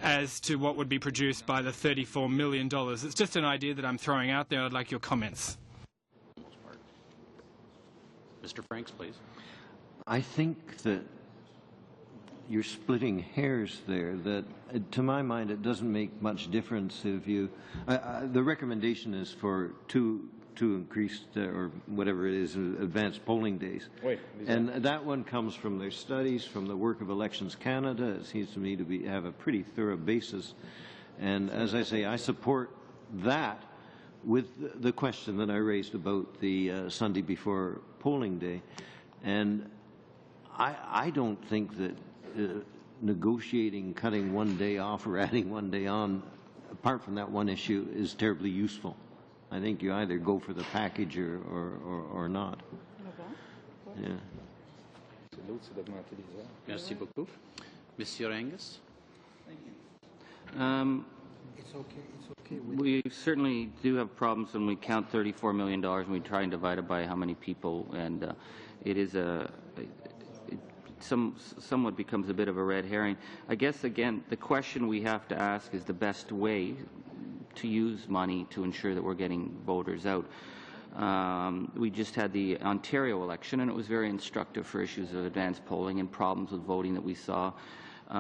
as to what would be produced by the $34 million. It's just an idea that I'm throwing out there. I'd like your comments. Mr. Franks, please. I think that you're splitting hairs there, that to my mind it doesn't make much difference if you the recommendation is for two increased or whatever it is advanced polling days, and that one comes from their studies, from the work of Elections Canada. It seems to me to have a pretty thorough basis, and as I say, I support that with the question that I raised about the Sunday before polling day. And I don't think that negotiating, cutting one day off or adding one day on, apart from that one issue, is terribly useful. I think you either go for the package or not. Yeah. Merci beaucoup. Monsieur Angus? It's okay. We certainly do have problems when we count $34 million and we try and divide it by how many people, and it is somewhat becomes a bit of a red herring. I guess, again, the question we have to ask is the best way to use money to ensure that we're getting voters out. We just had the Ontario election, and it was very instructive for issues of advanced polling and problems with voting that we saw.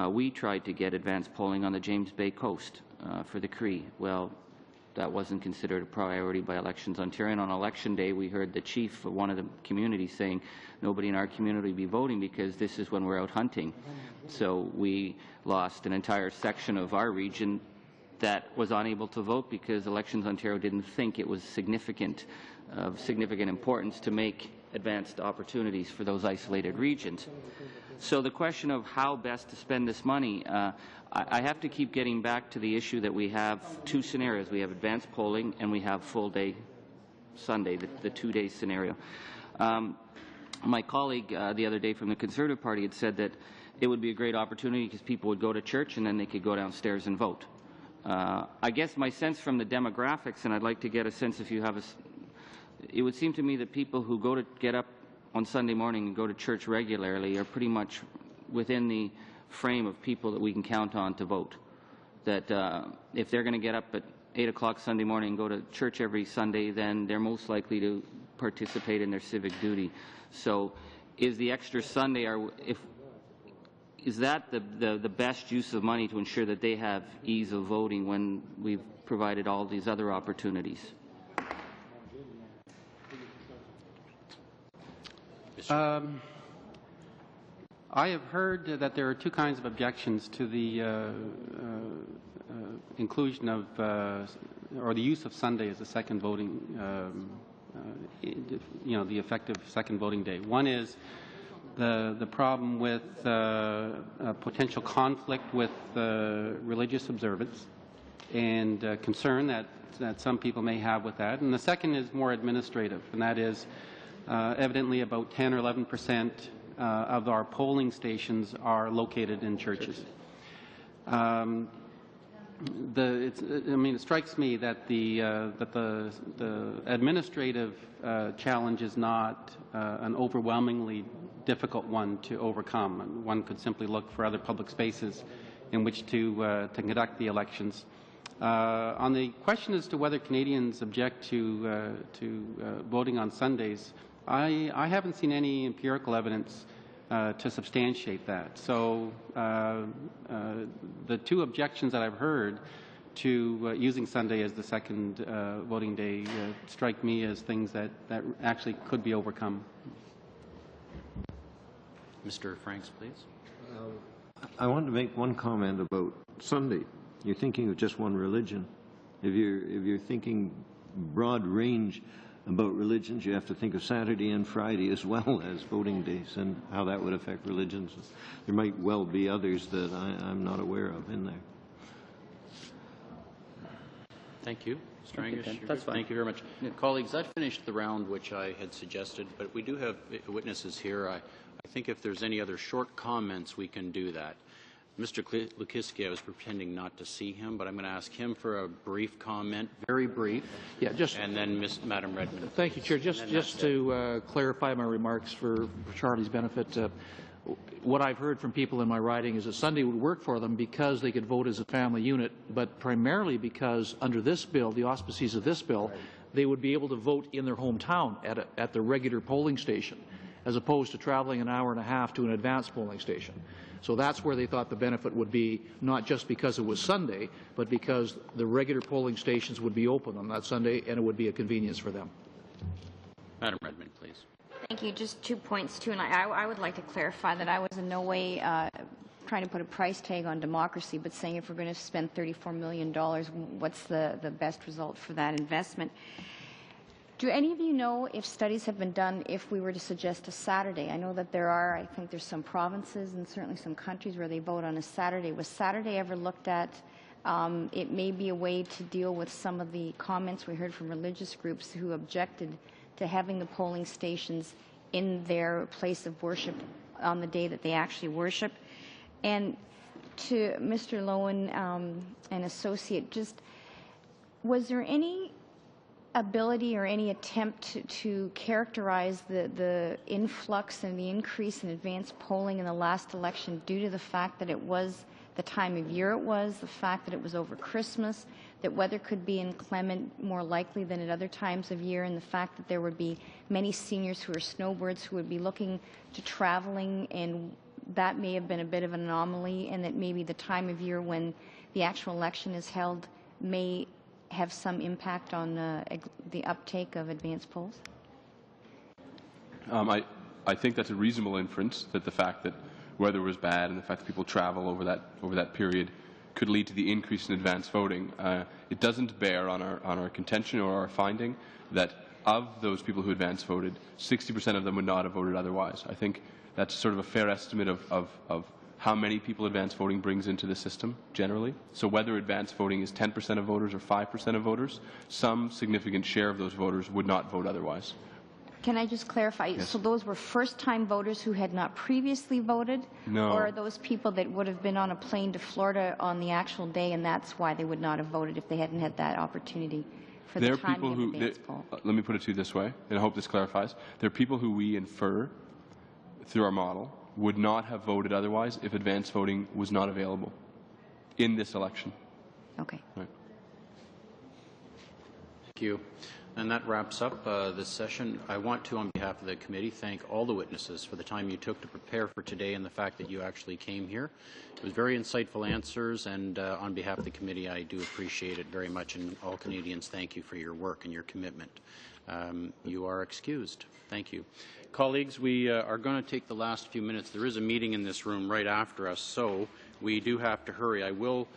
We tried to get advanced polling on the James Bay coast for the Cree. Well, that wasn't considered a priority by Elections Ontario. And on election day, we heard the chief of one of the communities saying, nobody in our community will be voting because this is when we're out hunting. So we lost an entire section of our region that was unable to vote because Elections Ontario didn't think it was of significant importance to make advanced opportunities for those isolated regions. So the question of how best to spend this money, I have to keep getting back to the issue that we have two scenarios. We have advanced polling and we have full day Sunday, the 2-day scenario. My colleague the other day from the Conservative Party had said that it would be a great opportunity because people would go to church and then they could go downstairs and vote. I guess my sense from the demographics, and I'd like to get a sense if you have it would seem to me that people who get up on Sunday morning and go to church regularly are pretty much within the frame of people that we can count on to vote. That if they're going to get up at 8 o'clock Sunday morning and go to church every Sunday, then they're most likely to participate in their civic duty. So is the extra Sunday, is that the best use of money to ensure that they have ease of voting when we've provided all these other opportunities? I have heard that there are two kinds of objections to the inclusion of or the use of Sunday as a second voting, the effective second voting day. One is the problem with potential conflict with religious observance and concern that some people may have with that. And the second is more administrative, and that is evidently about 10 or 11% of our polling stations are located in churches. It strikes me that the administrative challenge is not an overwhelmingly difficult one to overcome. And one could simply look for other public spaces in which to conduct the elections. On the question as to whether Canadians object to voting on Sundays, I haven't seen any empirical evidence to substantiate that. So the two objections that I've heard to using Sunday as the second voting day strike me as things that actually could be overcome. Mr. Franks, please. I wanted to make one comment about Sunday. You're thinking of just one religion. If you're thinking broad range about religions, you have to think of Saturday and Friday as well as voting days and how that would affect religions. There might well be others that I'm not aware of in there. Thank you. Mr. Angus, that's fine. Thank you very much. Colleagues, that finished the round which I had suggested, but we do have witnesses here. I think if there's any other short comments, we can do that. Mr. Lukiski, I was pretending not to see him, but I'm going to ask him for a brief comment, very brief. Yeah, and then Madam Redmond. Thank you, Chair. Just to clarify my remarks for Charlie's benefit, what I've heard from people in my riding is that Sunday would work for them because they could vote as a family unit, but primarily because under this bill, the auspices of this bill, they would be able to vote in their hometown at the regular polling station, as opposed to traveling an hour and a half to an advanced polling station. So that's where they thought the benefit would be, not just because it was Sunday, but because the regular polling stations would be open on that Sunday and it would be a convenience for them. Madam Redmond, please. Thank you. Just 2 points, too. And I would like to clarify that I was in no way trying to put a price tag on democracy, but saying if we're going to spend $34 million, what's the best result for that investment? Do any of you know if studies have been done if we were to suggest a Saturday? I know that I think there's some provinces and certainly some countries where they vote on a Saturday. Was Saturday ever looked at? It may be a way to deal with some of the comments we heard from religious groups who objected to having the polling stations in their place of worship on the day that they actually worship. And to Mr. Lowen and associate, was there any ability or any attempt to characterize the influx and the increase in advanced polling in the last election due to the fact that it was the time of year it was, the fact that it was over Christmas, that weather could be inclement more likely than at other times of year, and the fact that there would be many seniors who are snowbirds who would be looking to traveling, and that may have been a bit of an anomaly, and that maybe the time of year when the actual election is held may have some impact on the uptake of advance polls? I think that's a reasonable inference, that the fact that weather was bad and the fact that people travel over that period could lead to the increase in advance voting. It doesn't bear on our contention or our finding that of those people who advance voted, 60% of them would not have voted otherwise. I think that's sort of a fair estimate of how many people advance voting brings into the system generally. So whether advance voting is 10% of voters or 5% of voters, some significant share of those voters would not vote otherwise. Can I just clarify? Yes. So those were first-time voters who had not previously voted? No. Or are those people that would have been on a plane to Florida on the actual day, and that's why they would not have voted if they hadn't had that opportunity for the timing of the advance poll? Let me put it to you this way, and I hope this clarifies. There are people who we infer through our model would not have voted otherwise if advance voting was not available in this election. Okay. Right. Thank you. And that wraps up this session. I want to, on behalf of the committee, thank all the witnesses for the time you took to prepare for today and the fact that you actually came here. It was very insightful answers, and on behalf of the committee, I do appreciate it very much, and all Canadians, thank you for your work and your commitment. You are excused. Thank you. Colleagues, we are going to take the last few minutes. There is a meeting in this room right after us, so we do have to hurry. I will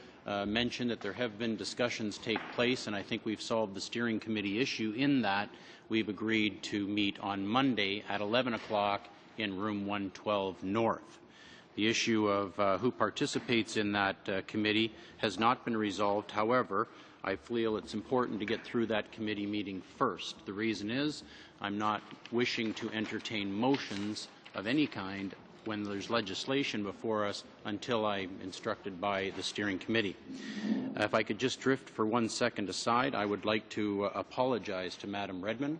mention that there have been discussions take place, and I think we've solved the steering committee issue in that we've agreed to meet on Monday at 11 o'clock in room 112 North. The issue of who participates in that committee has not been resolved. However, I feel it's important to get through that committee meeting first. The reason is I'm not wishing to entertain motions of any kind when there's legislation before us until I'm instructed by the steering committee. If I could just drift for 1 second aside, I would like to apologize to Madam Redmond.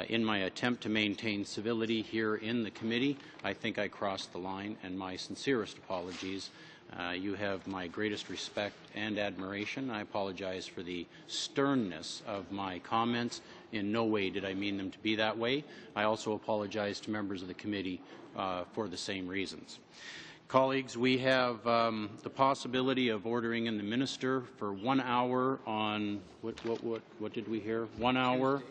In my attempt to maintain civility here in the committee, I think I crossed the line, and my sincerest apologies. You have my greatest respect and admiration. I apologize for the sternness of my comments. In no way did I mean them to be that way. I also apologize to members of the committee for the same reasons. Colleagues, we have the possibility of ordering in the minister for 1 hour on, what did we hear? 1 hour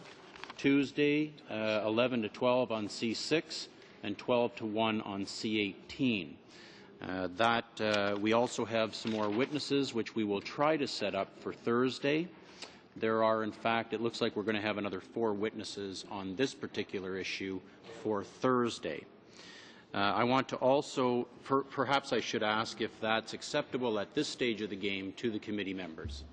Tuesday, 11 to 12 on C6 and 12 to 1 on C18. We also have some more witnesses, which we will try to set up for Thursday. There are, in fact, it looks like we're going to have another 4 witnesses on this particular issue for Thursday. I want to also, perhaps I should ask if that's acceptable at this stage of the game to the committee members.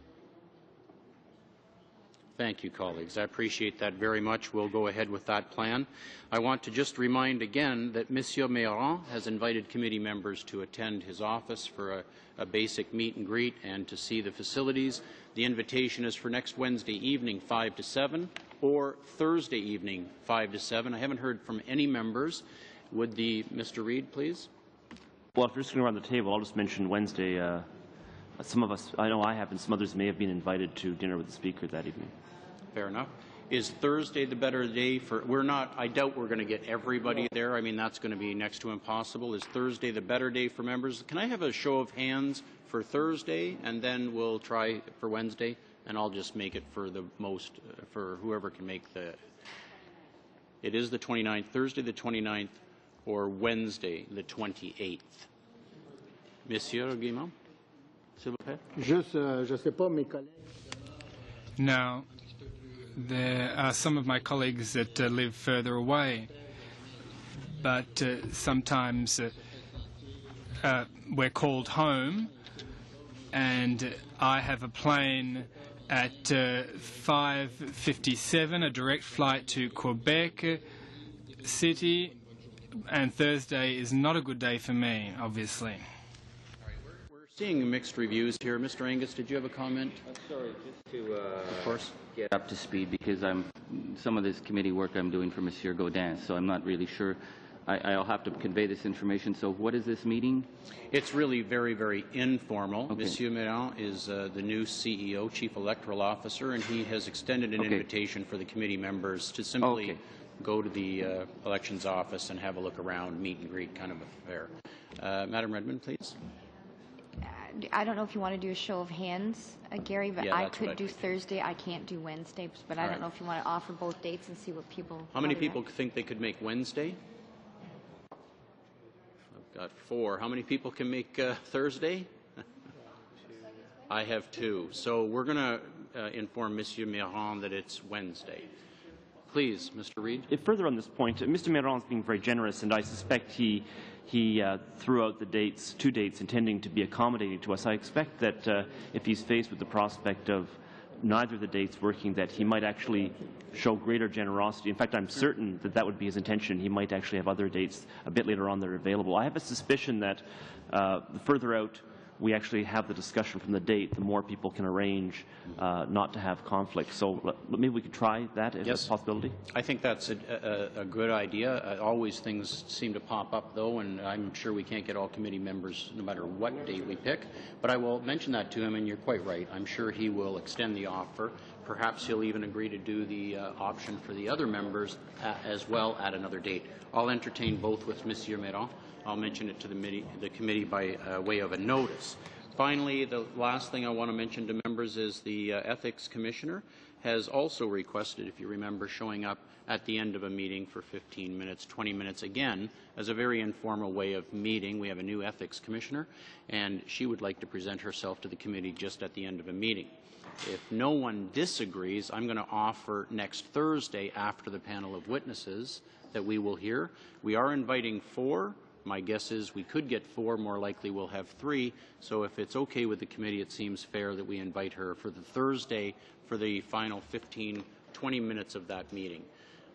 Thank you, colleagues. I appreciate that very much. We'll go ahead with that plan. I want to just remind again that Monsieur Méran has invited committee members to attend his office for a basic meet and greet and to see the facilities. The invitation is for next Wednesday evening, 5 to 7, or Thursday evening, 5 to 7. I haven't heard from any members. Would Mr. Reid, please? Well, if you're just going around the table, I'll just mention Wednesday. Some of us, I know I have, and some others may have been invited to dinner with the Speaker that evening. Fair enough. Is Thursday the better day for, I doubt we're going to get everybody there. I mean, that's going to be next to impossible. Is Thursday the better day for members? Can I have a show of hands for Thursday, and then we'll try for Wednesday, and I'll just make it for the most, for whoever can make it is the 29th, Thursday the 29th, or Wednesday the 28th. Monsieur Guimond, s'il vous plaît. Je sais pas, mes collègues. Now, there are some of my colleagues that live further away, but sometimes we're called home, and I have a plane at 5:57, a direct flight to Quebec City, and Thursday is not a good day for me, obviously. We're seeing mixed reviews here. Mr. Angus, did you have a comment? Sorry, just to of course. Get up to speed, because some of this committee work I'm doing for Monsieur Gaudin, so I'm not really sure I'll have to convey this information. So what is this meeting? It's really very, very informal. Okay. Monsieur Méran is the new CEO, Chief Electoral Officer, and he has extended an invitation for the committee members to simply go to the elections office and have a look around, meet and greet kind of affair. Madam Redmond, please. I don't know if you want to do a show of hands, Gary, but I could do Thursday. I can't do Wednesday, but I don't know if you want to offer both dates and see what people... How many people think they could make Wednesday? I've got 4. How many people can make Thursday? I have 2. So we're going to inform Monsieur Méran that it's Wednesday. Please, Mr. Reid. Further on this point, Mr. Méran is being very generous, and I suspect he threw out the dates, 2 dates, intending to be accommodating to us. I expect that if he's faced with the prospect of neither of the dates working, that he might actually show greater generosity. In fact, I'm certain that that would be his intention. He might actually have other dates a bit later on that are available. I have a suspicion that the further out we actually have the discussion from the date, the more people can arrange not to have conflict. So maybe we could try that if it's a possibility. I think that's a good idea. Always things seem to pop up, though, and I'm sure we can't get all committee members no matter what date we pick. But I will mention that to him, and you're quite right. I'm sure he will extend the offer. Perhaps he'll even agree to do the option for the other members as well at another date. I'll entertain both with Monsieur Méran. I'll mention it to the committee by way of a notice. Finally, the last thing I want to mention to members is the Ethics Commissioner has also requested, if you remember, showing up at the end of a meeting for 15 minutes, 20 minutes, again, as a very informal way of meeting. We have a new Ethics Commissioner, and she would like to present herself to the committee just at the end of a meeting. If no one disagrees, I'm going to offer next Thursday after the panel of witnesses that we will hear. We are inviting 4. My guess is we could get 4, more likely we'll have 3. So if it's okay with the committee, it seems fair that we invite her for the Thursday for the final 15, 20 minutes of that meeting.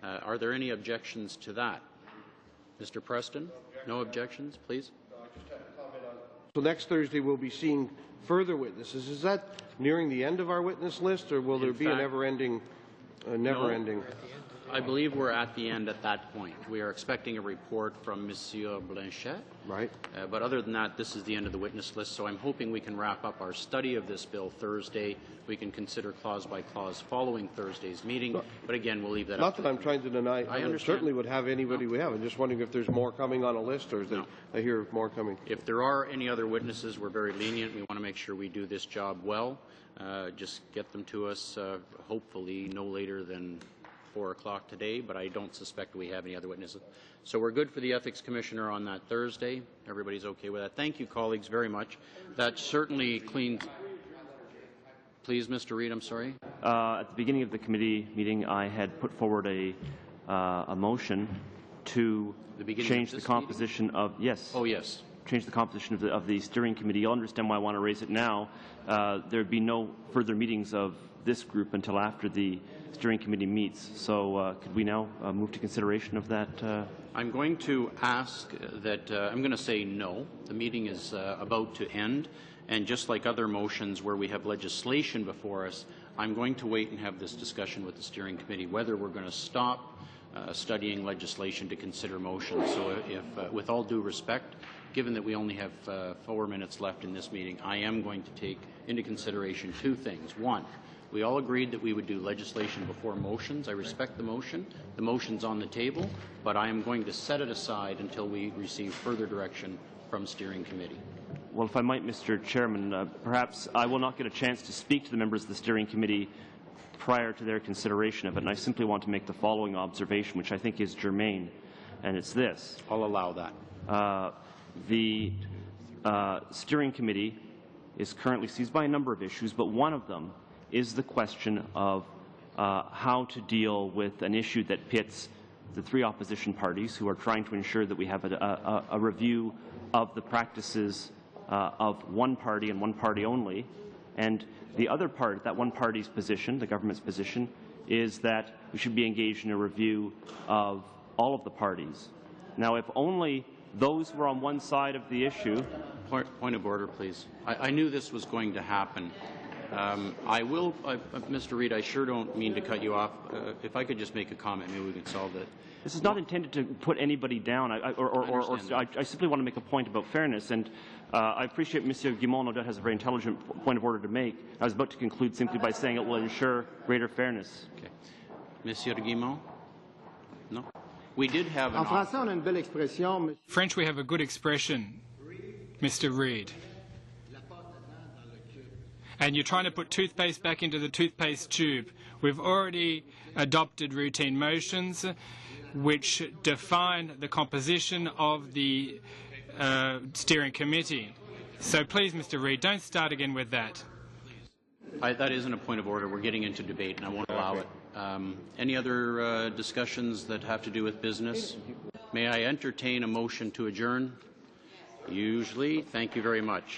Are there any objections to that? Mr. Preston? No objections, please? So next Thursday we'll be seeing further witnesses. Is that nearing the end of our witness list, or will there be a never-ending? I believe we're at the end at that point. We are expecting a report from Monsieur Blanchet. Right. But other than that, this is the end of the witness list, so I'm hoping we can wrap up our study of this bill Thursday. We can consider clause by clause following Thursday's meeting, but again, we'll leave that up. Not that I'm trying to deny. I understand. Certainly would have anybody we have. I'm just wondering if there's more coming on a list, or is that I hear more coming. If there are any other witnesses, we're very lenient. We want to make sure we do this job well. Just get them to us, hopefully no later than 4 o'clock today, but I don't suspect we have any other witnesses. So we're good for the Ethics Commissioner on that Thursday. Everybody's okay with that. Thank you, colleagues, very much. That certainly cleans... Please, Mr. Reid, I'm sorry. At the beginning of the committee meeting, I had put forward a motion to change the composition of... Yes. Oh, yes. Change the composition of the steering committee. You'll understand why I want to raise it now. There would be no further meetings of this group until after the steering committee meets. So could we now move to consideration of that? I'm going to ask that I'm going to say no. The meeting is about to end, and just like other motions where we have legislation before us, I'm going to wait and have this discussion with the steering committee whether we're going to stop studying legislation to consider motions. So if with all due respect, given that we only have 4 minutes left in this meeting, I am going to take into consideration 2 things. One, we all agreed that we would do legislation before motions. I respect the motion. The motion's on the table, but I am going to set it aside until we receive further direction from steering committee. Well, if I might, Mr. Chairman, perhaps I will not get a chance to speak to the members of the steering committee prior to their consideration of it, and I simply want to make the following observation, which I think is germane, and it's this. I'll allow that. The steering committee is currently seized by a number of issues, but one of them is the question of how to deal with an issue that pits the 3 opposition parties who are trying to ensure that we have a review of the practices of one party and one party only. And the other part, that one party's position, the government's position, is that we should be engaged in a review of all of the parties. Now, if only those who are on one side of the issue... Point of order, please. I knew this was going to happen. Mr. Reid, I sure don't mean to cut you off. If I could just make a comment, maybe we could solve it. This is not intended to put anybody down. I simply want to make a point about fairness, and I appreciate Monsieur Guimond, no doubt, has a very intelligent point of order to make. I was about to conclude simply by saying it will ensure greater fairness. Okay. Monsieur Guimond? No? We did have an French, we have a good expression, Mr. Reid. And you're trying to put toothpaste back into the toothpaste tube. We've already adopted routine motions which define the composition of the steering committee. So please, Mr. Reid, don't start again with that. That isn't a point of order. We're getting into debate, and I won't allow it. Any other discussions that have to do with business? May I entertain a motion to adjourn? Usually. Thank you very much.